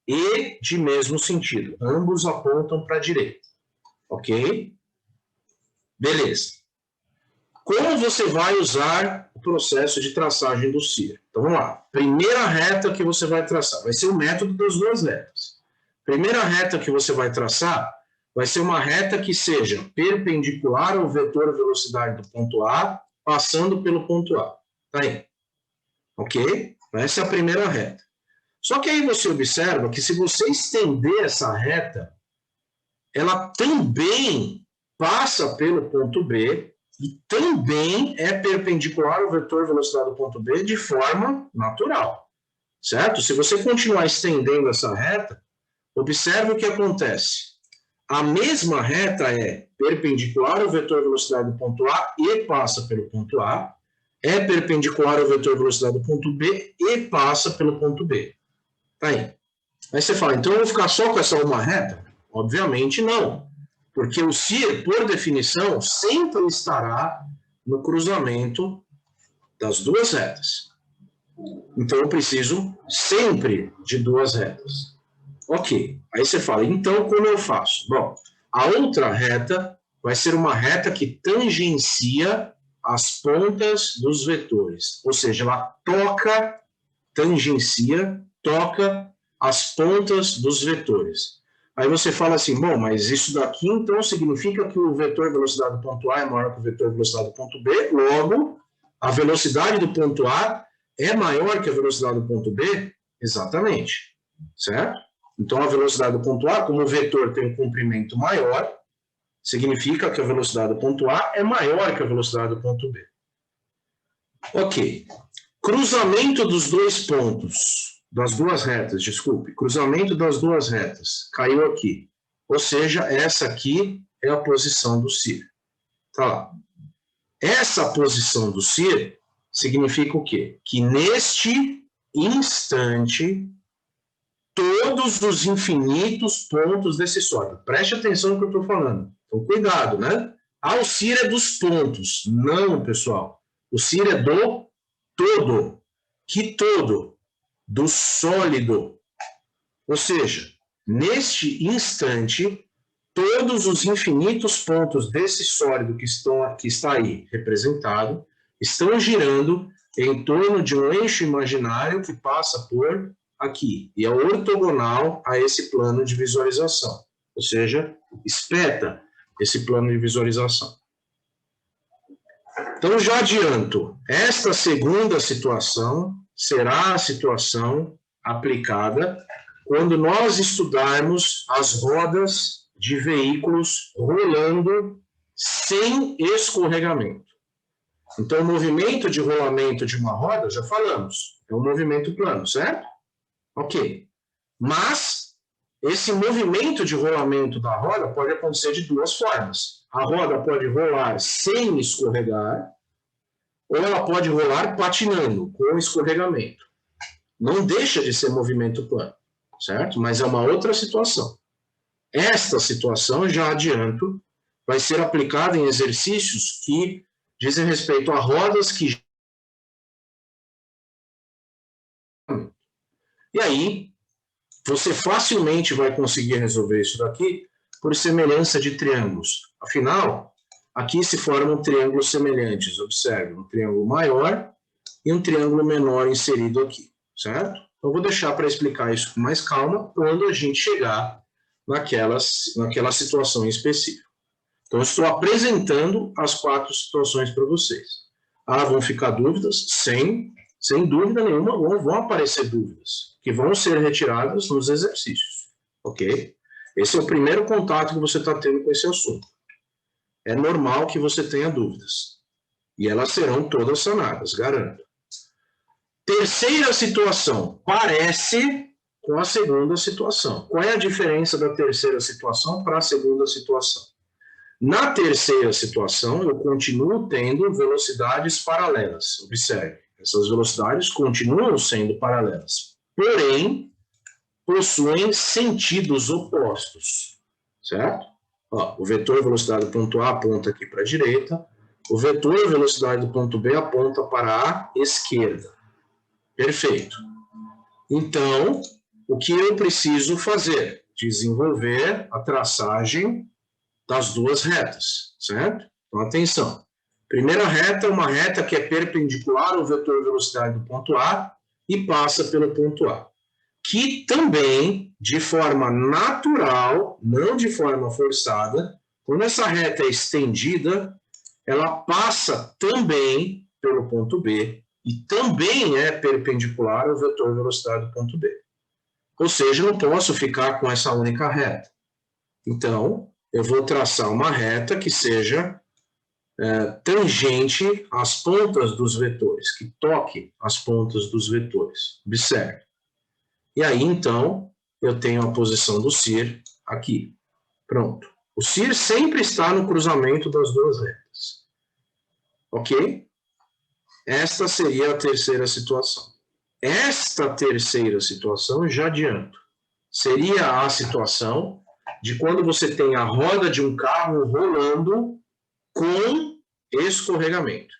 e de mesmo sentido. Ambos apontam para a direita. Ok? Beleza. Como você vai usar o processo de traçagem do SEER? Então, vamos lá. Primeira reta que você vai traçar vai ser o método das duas retas. Primeira reta que você vai traçar vai ser uma reta que seja perpendicular ao vetor velocidade do ponto A, passando pelo ponto A. Tá aí. Ok? Essa é a primeira reta. Só que aí você observa que se você estender essa reta, ela também passa pelo ponto B e também é perpendicular ao vetor velocidade do ponto B de forma natural. Certo? Se você continuar estendendo essa reta, observe o que acontece. A mesma reta é perpendicular ao vetor velocidade do ponto A e passa pelo ponto A, é perpendicular ao vetor velocidade do ponto B e passa pelo ponto B. Tá aí. Aí você fala, então eu vou ficar só com essa uma reta? Obviamente não, porque o CIR, por definição, sempre estará no cruzamento das duas retas. Então eu preciso sempre de duas retas. Ok, aí você fala, então como eu faço? Bom, a outra reta vai ser uma reta que tangencia as pontas dos vetores, ou seja, ela tangencia as pontas dos vetores. Aí você fala assim, bom, mas isso daqui então significa que o vetor velocidade do ponto A é maior que o vetor velocidade do ponto B, logo, a velocidade do ponto A é maior que a velocidade do ponto B? Exatamente, certo? Então a velocidade do ponto A, como o vetor tem um comprimento maior, significa que a velocidade do ponto A é maior que a velocidade do ponto B. Ok. Cruzamento dos dois pontos, das duas retas, desculpe. Cruzamento das duas retas. Caiu aqui. Ou seja, essa aqui é a posição do CIR. Tá lá. Essa posição do CIR significa o quê? Que neste instante, todos os infinitos pontos desse sólido. Preste atenção no que eu estou falando. Então, cuidado, né? Ah, o CIR é dos pontos. Não, pessoal. O CIR é do todo. Que todo? Do sólido. Ou seja, neste instante, todos os infinitos pontos desse sólido que está aí representado estão girando em torno de um eixo imaginário que passa por aqui e é ortogonal a esse plano de visualização. Ou seja, espeta esse plano de visualização. Então, já adianto, esta segunda situação será a situação aplicada quando nós estudarmos as rodas de veículos rolando sem escorregamento. Então, o movimento de rolamento de uma roda, já falamos, é um movimento plano, certo? Ok. Mas, esse movimento de rolamento da roda pode acontecer de duas formas. A roda pode rolar sem escorregar, ou ela pode rolar patinando, com escorregamento. Não deixa de ser movimento plano, certo? Mas é uma outra situação. Esta situação, já adianto, vai ser aplicada em exercícios que dizem respeito a rodas que... E aí, você facilmente vai conseguir resolver isso daqui por semelhança de triângulos. Afinal, aqui se formam triângulos semelhantes. Observe, um triângulo maior e um triângulo menor inserido aqui, certo? Então, vou deixar para explicar isso com mais calma quando a gente chegar naquela situação em específico. Então, eu estou apresentando as 4 situações para vocês. Ah, vão ficar dúvidas? Sem dúvida nenhuma, vão aparecer dúvidas, que vão ser retiradas nos exercícios, ok? Esse é o primeiro contato que você está tendo com esse assunto. É normal que você tenha dúvidas. E elas serão todas sanadas, garanto. Terceira situação, parece com a segunda situação. Qual é a diferença da terceira situação para a segunda situação? Na terceira situação, eu continuo tendo velocidades paralelas. Observe, essas velocidades continuam sendo paralelas. Porém, possuem sentidos opostos, certo? Ó, o vetor velocidade do ponto A aponta aqui para a direita, o vetor velocidade do ponto B aponta para a esquerda. Perfeito. Então, o que eu preciso fazer? Desenvolver a traçagem das duas retas, certo? Então, atenção. Primeira reta é uma reta que é perpendicular ao vetor velocidade do ponto A e passa pelo ponto A, que também de forma natural, não de forma forçada, quando essa reta é estendida, ela passa também pelo ponto B e também é perpendicular ao vetor velocidade do ponto B. Ou seja, eu não posso ficar com essa única reta. Então, eu vou traçar uma reta que seja tangente às pontas dos vetores, que toque as pontas dos vetores. Observe. E aí, então, eu tenho a posição do CIR aqui. Pronto. O CIR sempre está no cruzamento das duas retas. Ok? Esta seria a terceira situação. Esta terceira situação, já adianto, seria a situação de quando você tem a roda de um carro rolando com escorregamento.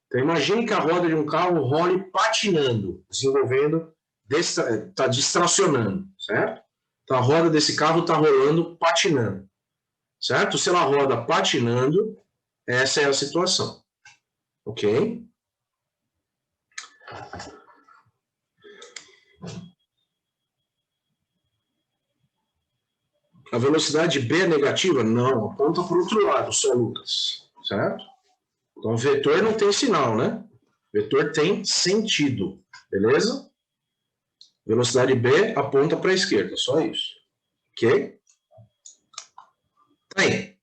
Então, imagine que a roda de um carro role patinando, desenvolvendo, está distracionando, certo? Então, a roda desse carro está rolando patinando, certo? Se ela roda patinando, essa é a situação, ok? A velocidade B é negativa? Não, aponta para o outro lado, só Lucas, certo? Então, vetor não tem sinal, né? Vetor tem sentido, beleza? Velocidade B aponta para a esquerda, só isso. Ok? Aí.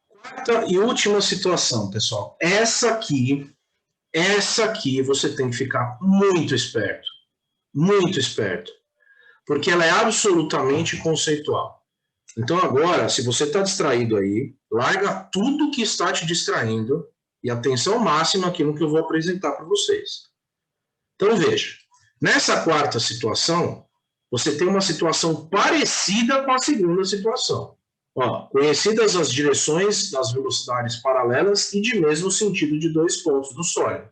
Quarta e última situação, pessoal. Essa aqui você tem que ficar muito esperto. Muito esperto. Porque ela é absolutamente conceitual. Então agora, se você está distraído aí, larga tudo que está te distraindo e atenção máxima aqui no que eu vou apresentar para vocês. Então veja, nessa quarta situação, você tem uma situação parecida com a segunda situação. Ó, conhecidas as direções das velocidades paralelas e de mesmo sentido de dois pontos do sólido.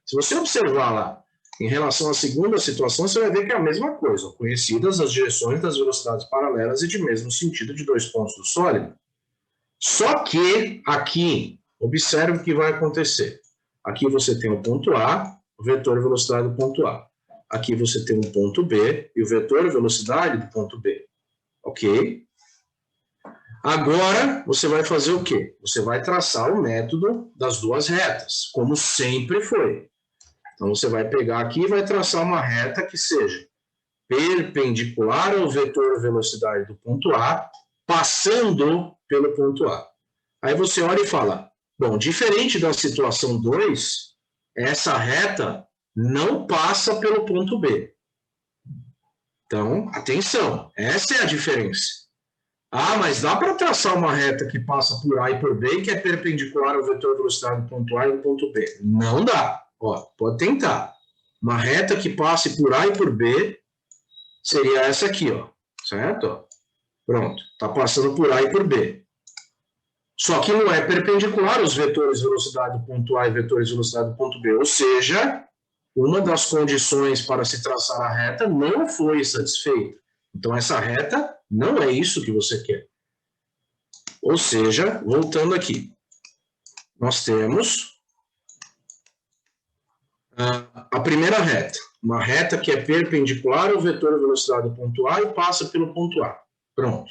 Se você observar lá, em relação à segunda situação, você vai ver que é a mesma coisa. Conhecidas as direções das velocidades paralelas e de mesmo sentido de dois pontos do sólido. Só que aqui, observe o que vai acontecer. Aqui você tem o ponto A, o vetor velocidade do ponto A. Aqui você tem o ponto B e o vetor velocidade do ponto B. Ok? Agora, você vai fazer o quê? Você vai traçar o método das duas retas, como sempre foi. Então, você vai pegar aqui e vai traçar uma reta que seja perpendicular ao vetor velocidade do ponto A, passando pelo ponto A. Aí você olha e fala, bom, diferente da situação 2, essa reta não passa pelo ponto B. Então, atenção, essa é a diferença. Ah, mas dá para traçar uma reta que passa por A e por B e que é perpendicular ao vetor velocidade do ponto A e do ponto B. Não dá. Ó, pode tentar. Uma reta que passe por A e por B seria essa aqui, ó, certo? Pronto, está passando por A e por B. Só que não é perpendicular aos vetores velocidade do ponto A e vetores velocidade do ponto B. Ou seja, uma das condições para se traçar a reta não foi satisfeita. Então, essa reta não é isso que você quer. Ou seja, voltando aqui, nós temos a primeira reta, uma reta que é perpendicular ao vetor velocidade do ponto A e passa pelo ponto A. Pronto.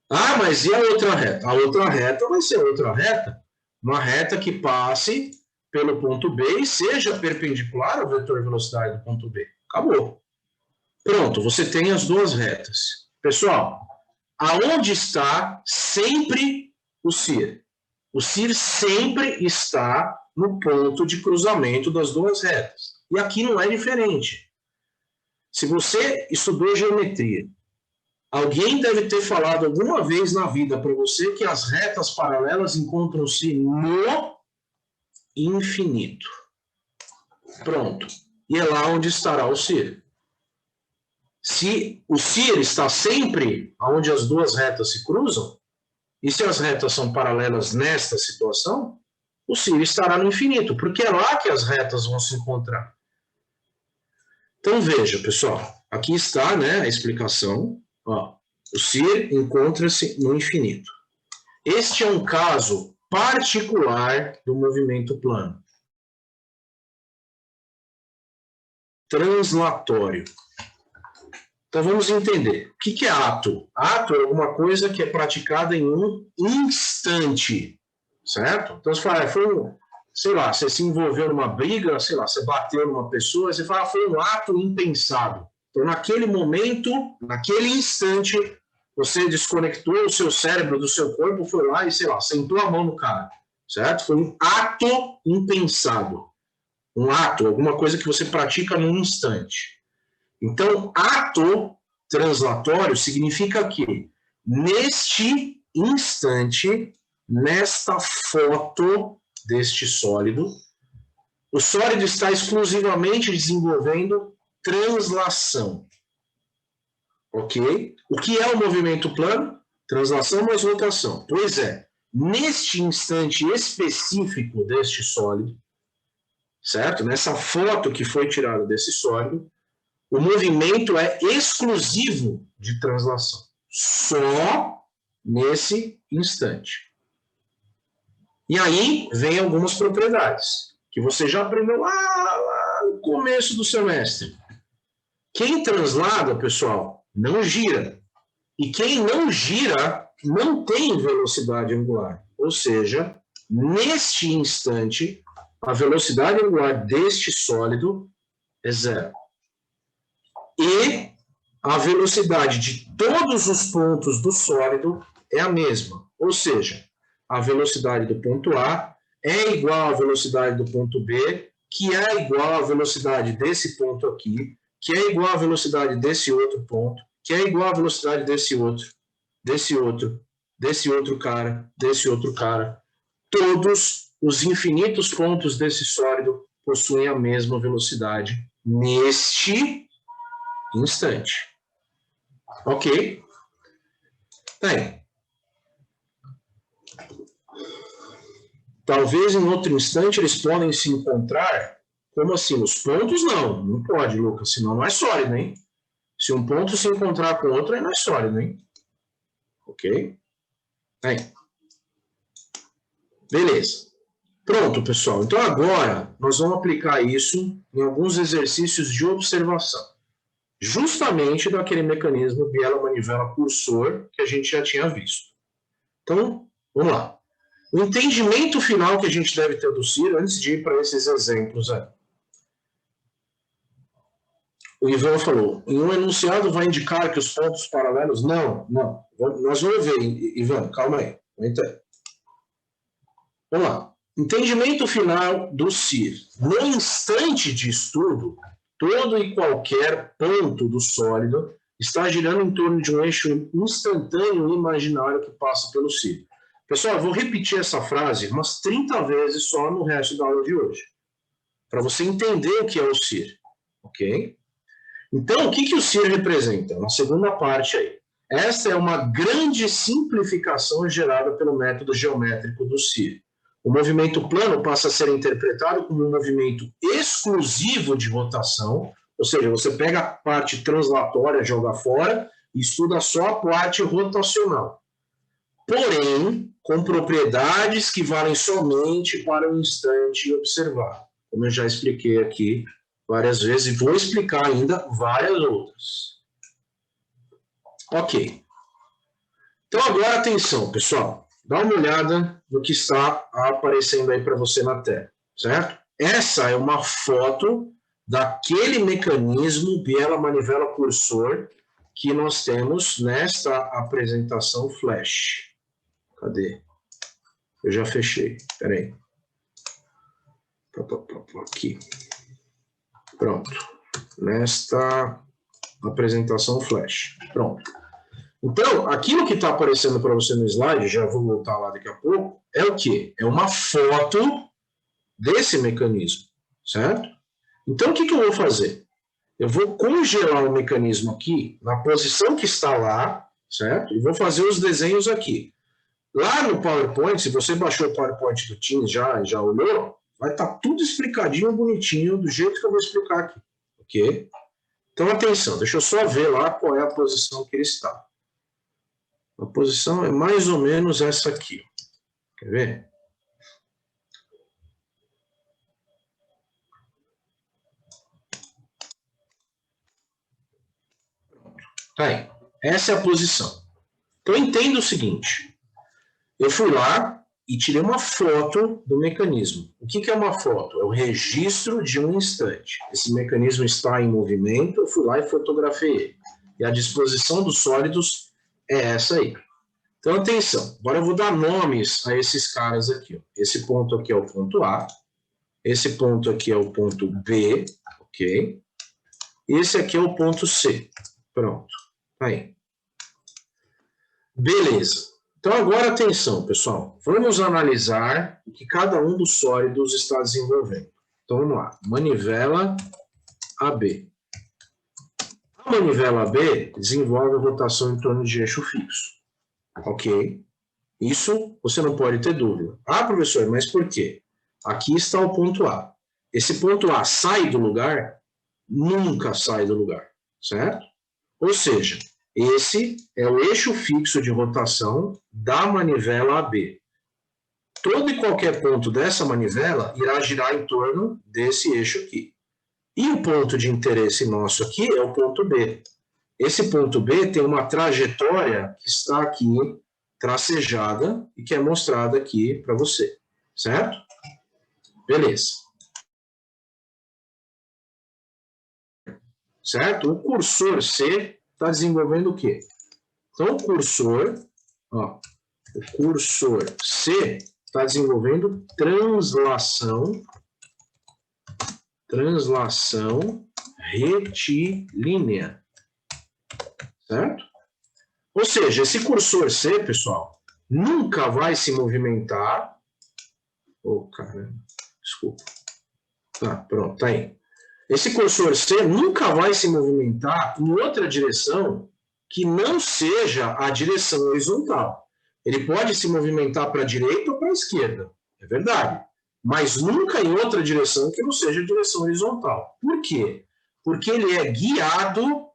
Ah, mas e a outra reta? A outra reta vai ser outra reta, uma reta que passe pelo ponto B e seja perpendicular ao vetor velocidade do ponto B. Acabou. Pronto, você tem as duas retas. Pessoal, aonde está sempre o CIR? O CIR sempre está no ponto de cruzamento das duas retas. E aqui não é diferente. Se você estudou geometria, alguém deve ter falado alguma vez na vida para você que as retas paralelas encontram-se no infinito. Pronto. E é lá onde estará o CIR. Se o CIR está sempre onde as duas retas se cruzam, e se as retas são paralelas nesta situação, o CIR estará no infinito, porque é lá que as retas vão se encontrar. Então veja, pessoal, aqui está, né, a explicação. Ó, o CIR encontra-se no infinito. Este é um caso particular do movimento plano. Translatório. Então vamos entender. O que é ato? Ato é alguma coisa que é praticada em um instante, certo? Então você fala, sei lá, você se envolveu numa briga, sei lá, você bateu numa pessoa, você fala, foi um ato impensado. Então naquele momento, naquele instante, você desconectou o seu cérebro do seu corpo, foi lá e, sei lá, sentou a mão no cara, certo? Foi um ato impensado. Um ato, alguma coisa que você pratica num instante. Então, ato translatório significa que, neste instante, nesta foto deste sólido, o sólido está exclusivamente desenvolvendo translação. Ok? O que é o movimento plano? Translação mais rotação. Pois é, neste instante específico deste sólido, certo? Nessa foto que foi tirada desse sólido, o movimento é exclusivo de translação. Só nesse instante. E aí vem algumas propriedades que você já aprendeu lá no começo do semestre. Quem translada, pessoal, não gira. E quem não gira não tem velocidade angular. Ou seja, neste instante, a velocidade angular deste sólido é zero. E a velocidade de todos os pontos do sólido é a mesma. Ou seja, a velocidade do ponto A é igual à velocidade do ponto B, que é igual à velocidade desse ponto aqui, que é igual à velocidade desse outro ponto, que é igual à velocidade desse outro, desse outro, desse outro cara, desse outro cara. Todos os infinitos pontos desse sólido possuem a mesma velocidade neste instante. Ok? Bem, talvez em outro instante eles podem se encontrar. Como assim? Os pontos não. Não pode, Lucas, senão não é sólido, hein? Se um ponto se encontrar com outro, aí não é sólido, hein? Ok? Bem. Beleza. Pronto, pessoal. Então agora nós vamos aplicar isso em alguns exercícios de observação. Justamente daquele mecanismo biela-manivela-cursor que a gente já tinha visto. Então, vamos lá. O entendimento final que a gente deve ter do CIR, antes de ir para esses exemplos aí. O Ivan falou, em um enunciado vai indicar que os pontos paralelos... Não. Nós vamos ver, Ivan, calma aí. Vamos lá. Entendimento final do CIR. No instante de estudo, todo e qualquer ponto do sólido está girando em torno de um eixo instantâneo e imaginário que passa pelo CIR. Pessoal, eu vou repetir essa frase umas 30 vezes só no resto da aula de hoje, para você entender o que é o CIR, ok? Então, o que o CIR representa? Na segunda parte aí. Esta é uma grande simplificação gerada pelo método geométrico do CIR. O movimento plano passa a ser interpretado como um movimento exclusivo de rotação, ou seja, você pega a parte translatória, joga fora e estuda só a parte rotacional. Porém, com propriedades que valem somente para o instante observado, como eu já expliquei aqui várias vezes e vou explicar ainda várias outras. Ok. Então agora atenção, pessoal. Dá uma olhada no que está aparecendo aí para você na tela, certo? Essa é uma foto daquele mecanismo biela-manivela-cursor que nós temos nesta apresentação flash. Cadê? Eu já fechei. Espera aí. Aqui. Pronto. Nesta apresentação flash. Pronto. Então, aquilo que está aparecendo para você no slide, já vou voltar lá daqui a pouco, é o quê? É uma foto desse mecanismo, certo? Então, o que eu vou fazer? Eu vou congelar o mecanismo aqui, na posição que está lá, certo? E vou fazer os desenhos aqui. Lá no PowerPoint, se você baixou o PowerPoint do Teams já olhou, vai estar tudo explicadinho, bonitinho, do jeito que eu vou explicar aqui, ok? Então, atenção, deixa eu só ver lá qual é a posição que ele está. A posição é mais ou menos essa aqui. Quer ver? Aí, essa é a posição. Então, entenda o seguinte. Eu fui lá e tirei uma foto do mecanismo. O que é uma foto? É o registro de um instante. Esse mecanismo está em movimento, eu fui lá e fotografei ele. E a disposição dos sólidos é essa aí. Então, atenção. Agora eu vou dar nomes a esses caras aqui. Esse ponto aqui é o ponto A. Esse ponto aqui é o ponto B. Ok? E esse aqui é o ponto C. Pronto. Aí. Beleza. Então, agora, atenção, pessoal. Vamos analisar o que cada um dos sólidos está desenvolvendo. Então, vamos lá. Manivela AB. A manivela AB desenvolve a rotação em torno de eixo fixo. Ok? Isso você não pode ter dúvida. Ah, professor, mas por quê? Aqui está o ponto A. Esse ponto A sai do lugar? Nunca sai do lugar, certo? Ou seja, esse é o eixo fixo de rotação da manivela AB. Todo e qualquer ponto dessa manivela irá girar em torno desse eixo aqui. E o ponto de interesse nosso aqui é o ponto B. Esse ponto B tem uma trajetória que está aqui tracejada e que é mostrada aqui para você, certo? Beleza. Certo? O cursor C está desenvolvendo o quê? Então, o cursor C está desenvolvendo translação retilínea, certo? Ou seja, esse cursor C, pessoal, nunca vai se movimentar. Caramba, desculpa. Tá, pronto, tá aí. Esse cursor C nunca vai se movimentar em outra direção que não seja a direção horizontal. Ele pode se movimentar para a direita ou para a esquerda, é verdade. Mas nunca em outra direção que não seja a direção horizontal. Por quê? Porque ele é guiado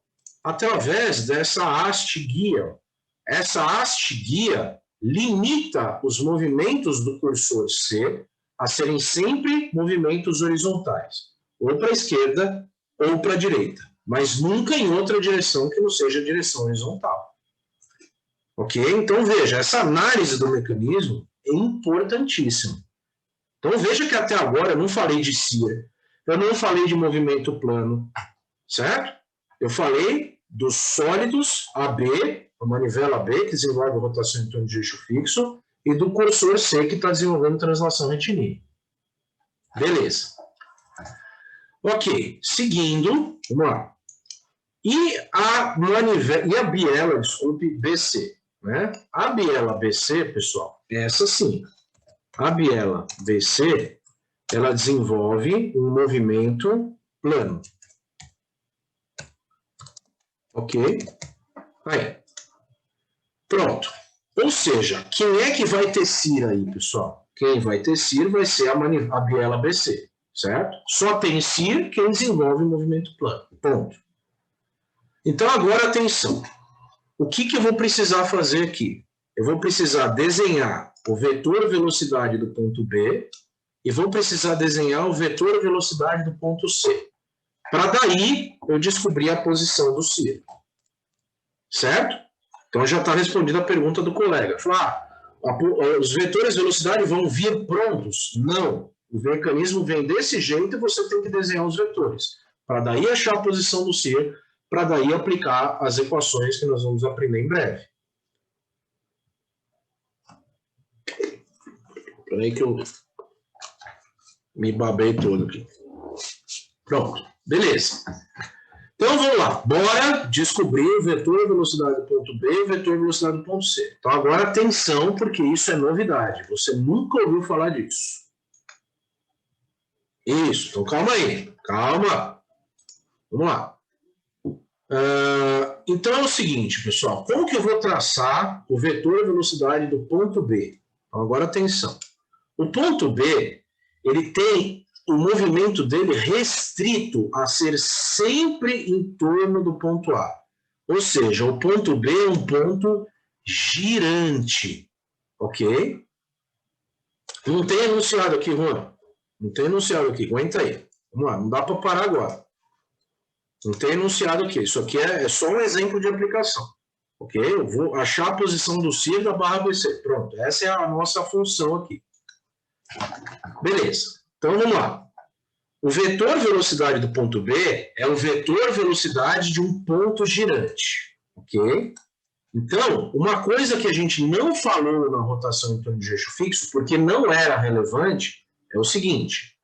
através dessa haste guia. Essa haste guia limita os movimentos do cursor C a serem sempre movimentos horizontais. Ou para a esquerda ou para a direita, mas nunca em outra direção que não seja a direção horizontal. Ok? Então, veja, essa análise do mecanismo é importantíssima. Então, veja que até agora eu não falei de CIR, eu não falei de movimento plano, certo? Eu falei dos sólidos AB, a manivela AB, que desenvolve rotação em torno de eixo fixo, e do cursor C, que está desenvolvendo translação retilínea. Beleza. Ok, seguindo, vamos lá. E a biela, desculpe, BC. Né? A biela BC, pessoal, é essa sim. A biela BC, ela desenvolve um movimento plano. Ok? Aí. Pronto. Ou seja, quem é que vai ter CIR aí, pessoal? Quem vai ter CIR vai ser a biela BC. Certo? Só tem CIR quem desenvolve o movimento plano. Ponto. Então, agora, atenção. O que eu vou precisar fazer aqui? Eu vou precisar desenhar o vetor velocidade do ponto B e vou precisar desenhar o vetor velocidade do ponto C. Para daí, eu descobrir a posição do CIR. Certo? Então, já está respondida a pergunta do colega. Os vetores de velocidade vão vir prontos? Não. O mecanismo vem desse jeito e você tem que desenhar os vetores. Para daí achar a posição do CIR, para daí aplicar as equações que nós vamos aprender em breve. Espera aí que eu me babei todo aqui. Pronto, beleza. Então vamos lá, bora descobrir o vetor velocidade do ponto B e o vetor velocidade do ponto C. Então agora atenção, porque isso é novidade. Você nunca ouviu falar disso. Isso, então calma aí, calma. Vamos lá. Então é o seguinte, pessoal, como que eu vou traçar o vetor velocidade do ponto B? Então agora atenção. O ponto B, ele tem o movimento dele restrito a ser sempre em torno do ponto A. Ou seja, o ponto B é um ponto girante, ok? Não tem enunciado aqui, Juan. Não tem enunciado aqui, aguenta aí. Vamos lá, não dá para parar agora. Não tem enunciado aqui. Isso aqui é só um exemplo de aplicação. Ok? Eu vou achar a posição do CIR da barra BC. Pronto, essa é a nossa função aqui. Beleza. Então, vamos lá. O vetor velocidade do ponto B é o vetor velocidade de um ponto girante. Ok? Então, uma coisa que a gente não falou na rotação em torno de eixo fixo, porque não era relevante, é o seguinte.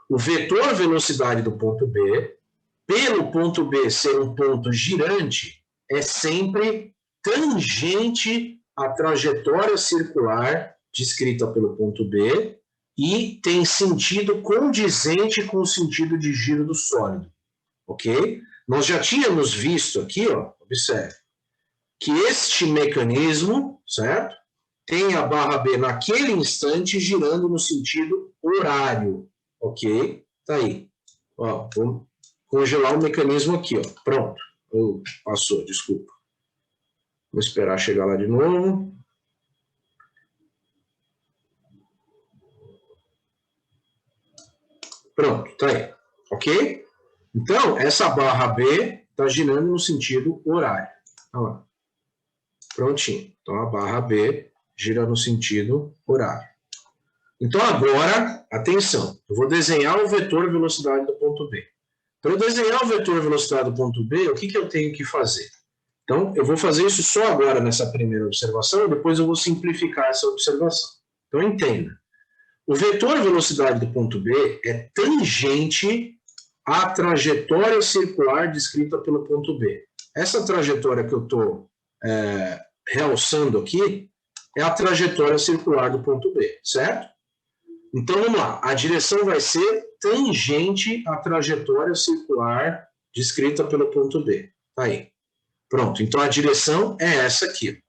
O vetor velocidade do ponto B, pelo ponto B ser um ponto girante, é sempre tangente à trajetória circular descrita pelo ponto B e tem sentido condizente com o sentido de giro do sólido, ok? Nós já tínhamos visto aqui, ó, observe, que este mecanismo, certo? Tem a barra B naquele instante girando no sentido horário, ok? Tá aí. Ó, vamos congelar o mecanismo aqui, ó. Pronto. Passou, desculpa. Vou esperar chegar lá de novo. Pronto, tá aí. Ok? Então, essa barra B está girando no sentido horário. Olha lá. Prontinho. Então, a barra B gira no sentido horário. Então, agora, atenção. Eu vou desenhar o vetor velocidade do ponto B. Para eu desenhar o vetor velocidade do ponto B, o que eu tenho que fazer? Então, eu vou fazer isso só agora nessa primeira observação, e depois eu vou simplificar essa observação. Então, entenda. O vetor velocidade do ponto B é tangente à trajetória circular descrita pelo ponto B. Essa trajetória que eu estou realçando aqui é a trajetória circular do ponto B, certo? Então, vamos lá. A direção vai ser tangente à trajetória circular descrita pelo ponto B. Tá aí. Pronto. Então, a direção é essa aqui.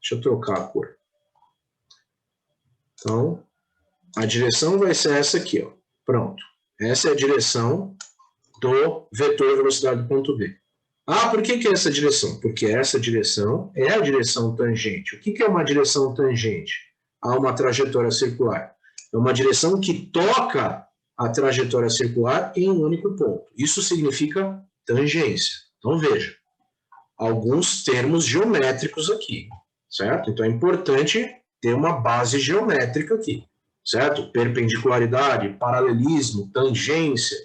Deixa eu trocar a cor. Então, a direção vai ser essa aqui, ó. Pronto. Essa é a direção do vetor velocidade do ponto B. Ah, por que é essa direção? Porque essa direção é a direção tangente. O que é uma direção tangente a uma trajetória circular? É uma direção que toca a trajetória circular em um único ponto. Isso significa tangência. Então, veja, alguns termos geométricos aqui, certo? Então, é importante ter uma base geométrica aqui, certo? Perpendicularidade, paralelismo, tangência,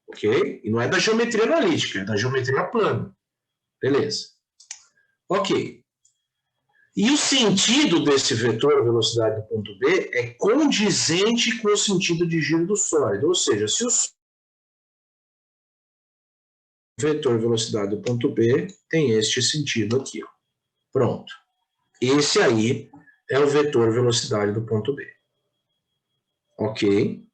ok? E não é da geometria analítica, é da geometria plana. Beleza. Ok. E o sentido desse vetor velocidade do ponto B é condizente com o sentido de giro do sólido. Ou seja, se o vetor velocidade do ponto B tem este sentido aqui, ó. Pronto. Esse aí é o vetor velocidade do ponto B. Ok?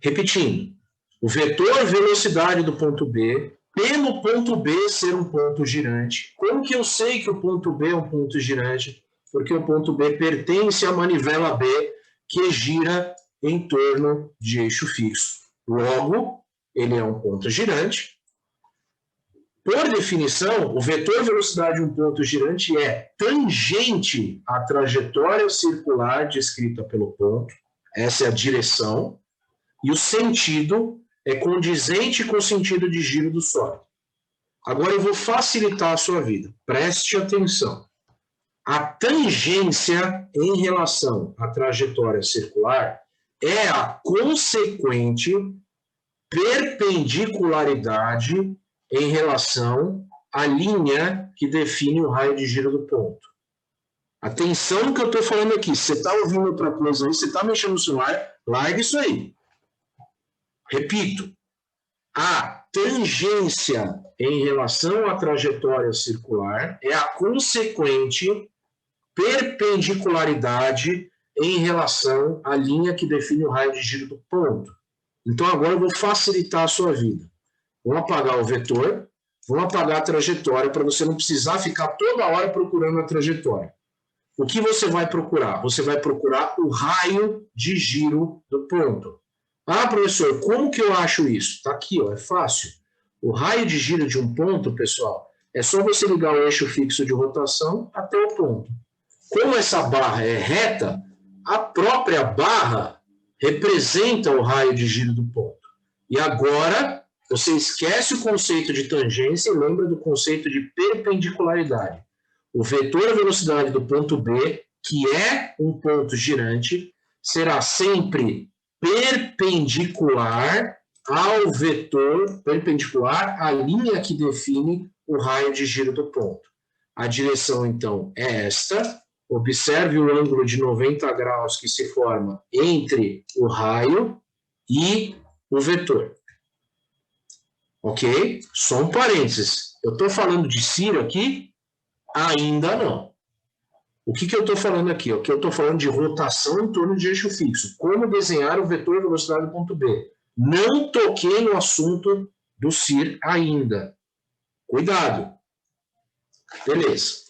Repetindo. O vetor velocidade do ponto B, pelo ponto B ser um ponto girante. Como que eu sei que o ponto B é um ponto girante? Porque o ponto B pertence à manivela B, que gira em torno de eixo fixo. Logo, ele é um ponto girante. Por definição, o vetor velocidade de um ponto girante é tangente à trajetória circular descrita pelo ponto. Essa é a direção. E o sentido é condizente com o sentido de giro do sólido. Agora eu vou facilitar a sua vida. Preste atenção. A tangência em relação à trajetória circular é a consequente perpendicularidade em relação à linha que define o raio de giro do ponto. Atenção no que eu estou falando aqui. Se você está ouvindo outra coisa aí, você está mexendo no celular, larga isso aí. Repito, a tangência em relação à trajetória circular é a consequente perpendicularidade em relação à linha que define o raio de giro do ponto. Então, agora eu vou facilitar a sua vida. Vamos apagar o vetor, vamos apagar a trajetória para você não precisar ficar toda hora procurando a trajetória. O que você vai procurar? Você vai procurar o raio de giro do ponto. Ah, professor, como que eu acho isso? Está aqui, ó, é fácil. O raio de giro de um ponto, pessoal, é só você ligar o eixo fixo de rotação até o ponto. Como essa barra é reta, a própria barra representa o raio de giro do ponto. E agora, você esquece o conceito de tangência e lembra do conceito de perpendicularidade. O vetor velocidade do ponto B, que é um ponto girante, será sempre perpendicular ao vetor, perpendicular à linha que define o raio de giro do ponto. A direção, então, é esta. Observe o ângulo de 90 graus que se forma entre o raio e o vetor. Ok? Só um parênteses. Eu estou falando de Ciro aqui? Ainda não. O que eu estou falando aqui? O que eu estou falando de rotação em torno de eixo fixo. Como desenhar o vetor velocidade do ponto B. Não toquei no assunto do CIR ainda. Cuidado. Beleza.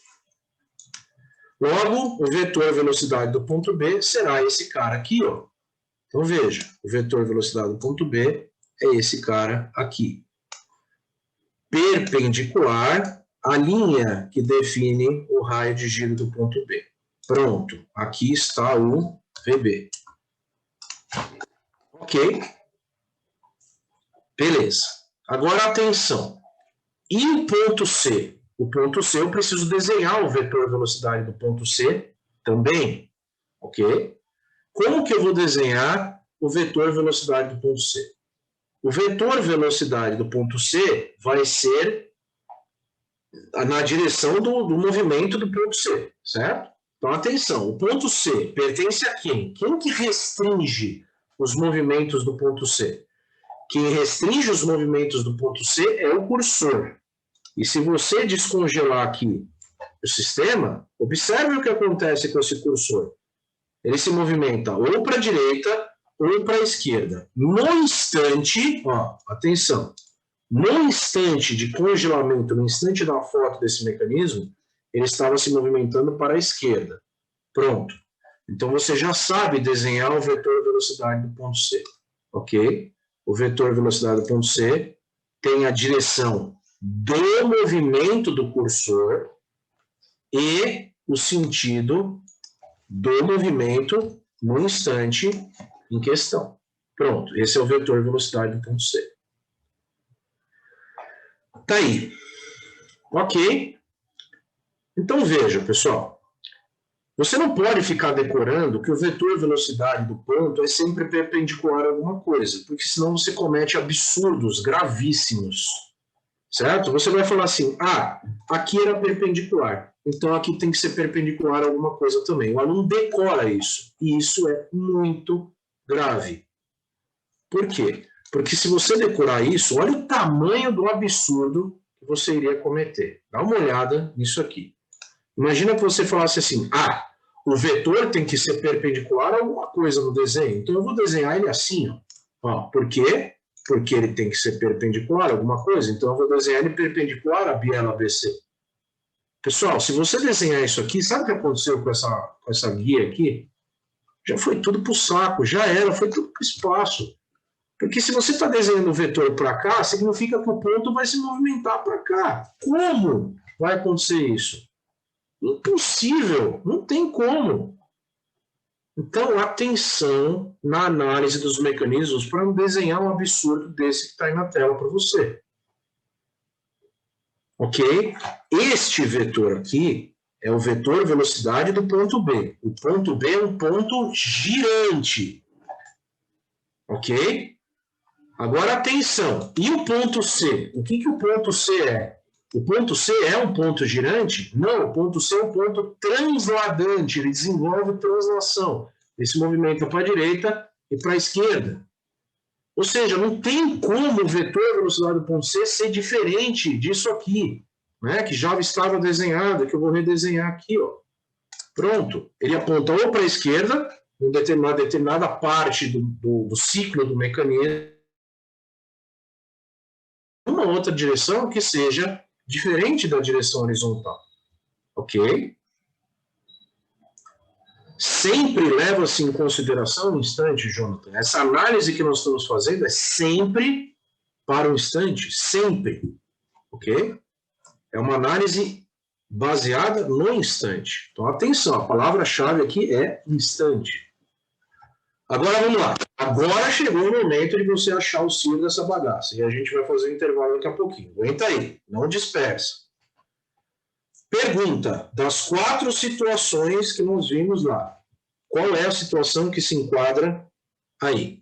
Logo, o vetor velocidade do ponto B será esse cara aqui, ó. Então, veja, o vetor velocidade do ponto B é esse cara aqui. Perpendicular à linha que define o raio de giro do ponto B. Pronto, aqui está o VB. Ok? Beleza. Agora, atenção. E o ponto C? O ponto C, eu preciso desenhar o vetor velocidade do ponto C também. Ok? Como que eu vou desenhar o vetor velocidade do ponto C? O vetor velocidade do ponto C vai ser na direção do movimento do ponto C, certo? Então, atenção, o ponto C pertence a quem? Quem que restringe os movimentos do ponto C? Quem restringe os movimentos do ponto C é o cursor. E se você descongelar aqui o sistema, observe o que acontece com esse cursor. Ele se movimenta ou para a direita ou para a esquerda. No instante, ó, atenção, no instante de congelamento, no instante da foto desse mecanismo, ele estava se movimentando para a esquerda. Pronto. Então, você já sabe desenhar o vetor velocidade do ponto C. Ok? O vetor velocidade do ponto C tem a direção do movimento do cursor e o sentido do movimento no instante em questão. Pronto, esse é o vetor velocidade do ponto C. Tá aí. Ok? Então veja, pessoal. Você não pode ficar decorando que o vetor velocidade do ponto é sempre perpendicular a alguma coisa, porque senão você comete absurdos gravíssimos. Certo? Você vai falar assim, ah, aqui era perpendicular, então aqui tem que ser perpendicular a alguma coisa também. O aluno decora isso, e isso é muito grave. Por quê? Porque se você decorar isso, olha o tamanho do absurdo que você iria cometer. Dá uma olhada nisso aqui. Imagina que você falasse assim, ah, o vetor tem que ser perpendicular a alguma coisa no desenho, então eu vou desenhar ele assim, ó. Por quê? Porque ele tem que ser perpendicular a alguma coisa, então eu vou desenhar ele perpendicular à biela ABC. Pessoal, se você desenhar isso aqui, sabe o que aconteceu com essa guia aqui? Já foi tudo para o saco, já era, foi tudo para o espaço. Porque se você está desenhando o vetor para cá, significa que o ponto vai se movimentar para cá. Como vai acontecer isso? Impossível, não tem como. Então, atenção na análise dos mecanismos para não desenhar um absurdo desse que está aí na tela para você. Ok? Este vetor aqui é o vetor velocidade do ponto B. O ponto B é um ponto girante. Ok? Agora, atenção. E o ponto C? O que o ponto C é? O ponto C é um ponto girante? Não, o ponto C é um ponto transladante, ele desenvolve translação. Ele se movimenta para a direita e para a esquerda. Ou seja, não tem como o vetor velocidade do ponto C ser diferente disso aqui, né, que já estava desenhado, que eu vou redesenhar aqui. Ó. Pronto, ele aponta ou para a esquerda, em determinada parte do ciclo do mecanismo, uma outra direção que seja diferente da direção horizontal. Ok? Sempre leva-se em consideração o instante, Jonathan. Essa análise que nós estamos fazendo é sempre para o instante, sempre. Ok? É uma análise baseada no instante. Então, atenção, a palavra-chave aqui é instante. Agora, vamos lá. Agora chegou o momento de você achar o CIR dessa bagaça. E a gente vai fazer um intervalo daqui a pouquinho. Aguenta aí, não dispersa. Pergunta: das 4 situações que nós vimos lá, qual é a situação que se enquadra aí?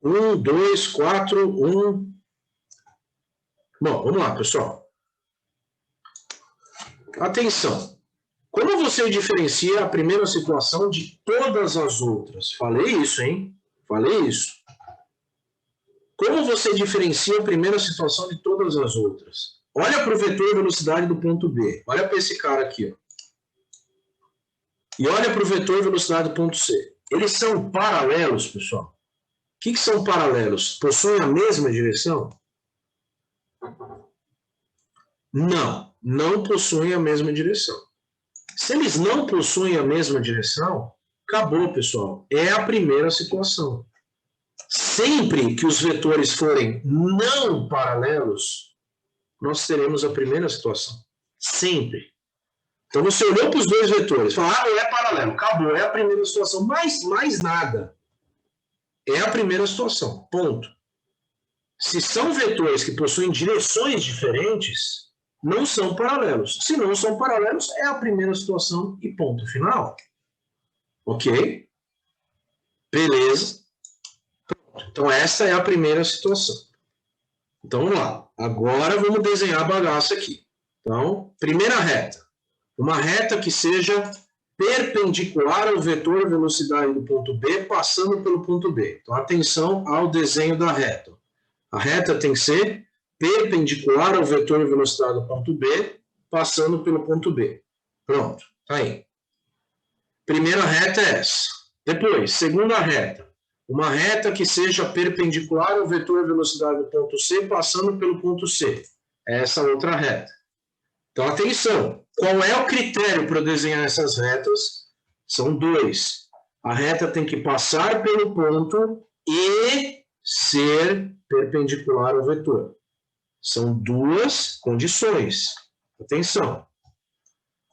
Um, dois, quatro, um. Bom, vamos lá, pessoal. Atenção. Como você diferencia a primeira situação de todas as outras? Falei isso, hein? Falei isso. Como você diferencia a primeira situação de todas as outras? Olha para o vetor velocidade do ponto B. Olha para esse cara aqui, ó. E olha para o vetor velocidade do ponto C. Eles são paralelos, pessoal. O que são paralelos? Possuem a mesma direção? Não, não possuem a mesma direção. Se eles não possuem a mesma direção, acabou, pessoal. É a primeira situação. Sempre que os vetores forem não paralelos, nós teremos a primeira situação. Sempre. Então você olhou para os dois vetores, falou, não é paralelo, acabou, é a primeira situação. Mas mais nada. É a primeira situação, ponto. Se são vetores que possuem direções diferentes, não são paralelos. Se não são paralelos, é a primeira situação e ponto final. Ok? Beleza. Então, essa é a primeira situação. Então, vamos lá. Agora, vamos desenhar a bagaça aqui. Então, primeira reta. Uma reta que seja perpendicular ao vetor velocidade do ponto B, passando pelo ponto B. Então, atenção ao desenho da reta. A reta tem que ser perpendicular ao vetor velocidade do ponto B, passando pelo ponto B. Pronto, tá aí. Primeira reta é essa. Depois, segunda reta. Uma reta que seja perpendicular ao vetor velocidade do ponto C, passando pelo ponto C. É essa outra reta. Então, atenção. Qual é o critério para desenhar essas retas? São 2. A reta tem que passar pelo ponto e ser perpendicular ao vetor. São 2 condições. Atenção.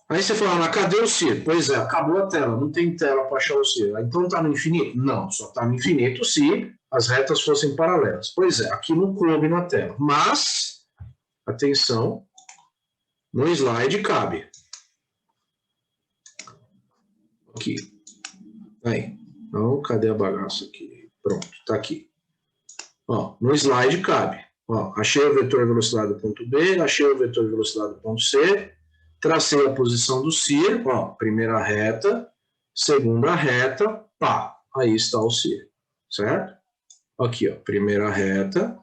Aí você fala, mas cadê o CIR? Pois é, acabou a tela, não tem tela para achar o CIR. Então está no infinito? Não, só está no infinito se as retas fossem paralelas. Pois é, aqui não coube na tela. Mas, atenção, no slide cabe. Aqui. Aí. Então, cadê a bagaça aqui? Pronto, está aqui. Ó, no slide cabe. Ó, achei o vetor velocidade do ponto B, achei o vetor velocidade do ponto C, tracei a posição do CIR, ó, primeira reta, segunda reta, pá, aí está o CIR, certo? Aqui, ó, primeira reta,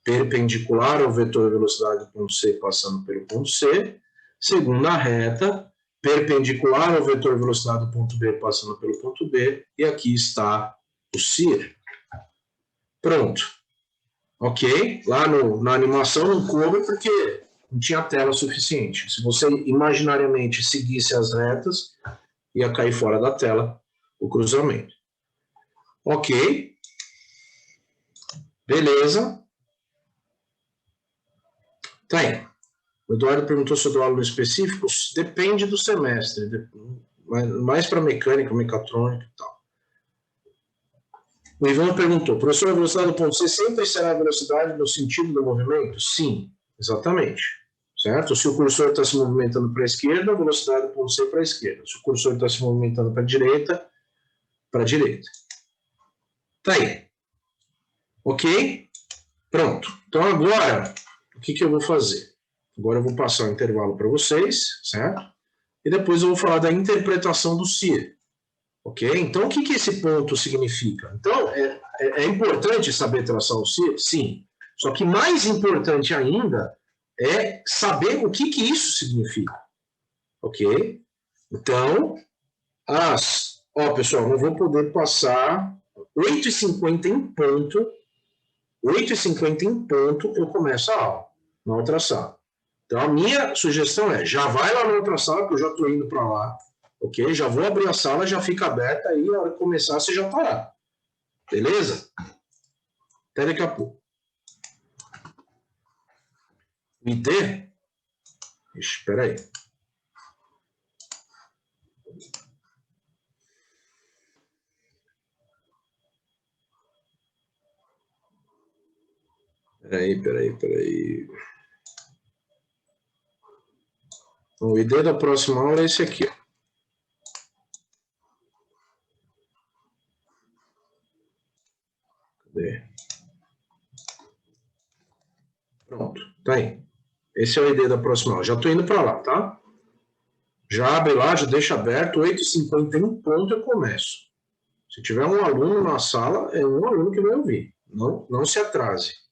perpendicular ao vetor velocidade do ponto C, passando pelo ponto C, segunda reta, perpendicular ao vetor velocidade do ponto B, passando pelo ponto B, e aqui está o CIR. Pronto. Ok? Lá na animação não coube porque não tinha tela suficiente. Se você imaginariamente seguisse as retas, ia cair fora da tela o cruzamento. Ok. Beleza. Tá aí. O Eduardo perguntou se eu dou aula específico. Depende do semestre. Mais para mecânica, mecatrônica e tal. O Ivan perguntou, professor, a velocidade do ponto C sempre será a velocidade no sentido do movimento? Sim, exatamente. Certo? Se o cursor está se movimentando para a esquerda, a velocidade do ponto C é para a esquerda. Se o cursor está se movimentando para a direita, para a direita. Tá aí. Ok? Pronto. Então agora, o que eu vou fazer? Agora eu vou passar o intervalo para vocês, certo? E depois eu vou falar da interpretação do CIR. Ok? Então, o que esse ponto significa? Então, é importante saber traçar o CIR? Sim. Só que mais importante ainda é saber o que isso significa. Ok? Então, pessoal, não vou poder passar 8h50 em ponto. 8h50 em ponto eu começo a aula, na outra sala. Então, a minha sugestão é, já vai lá na outra sala, que eu já estou indo para lá. Ok? Já vou abrir a sala, já fica aberta, aí a hora de começar você já está lá. Beleza? Até daqui a pouco. O ID? Espera aí. Peraí. O ID da próxima aula é esse aqui. Cadê? Pronto, tá aí. Esse é o ID da próxima aula. Já estou indo para lá, tá? Já abre lá, já deixa aberto. 8h51, ponto, eu começo. Se tiver um aluno na sala, é um aluno que vai ouvir. Não se atrase.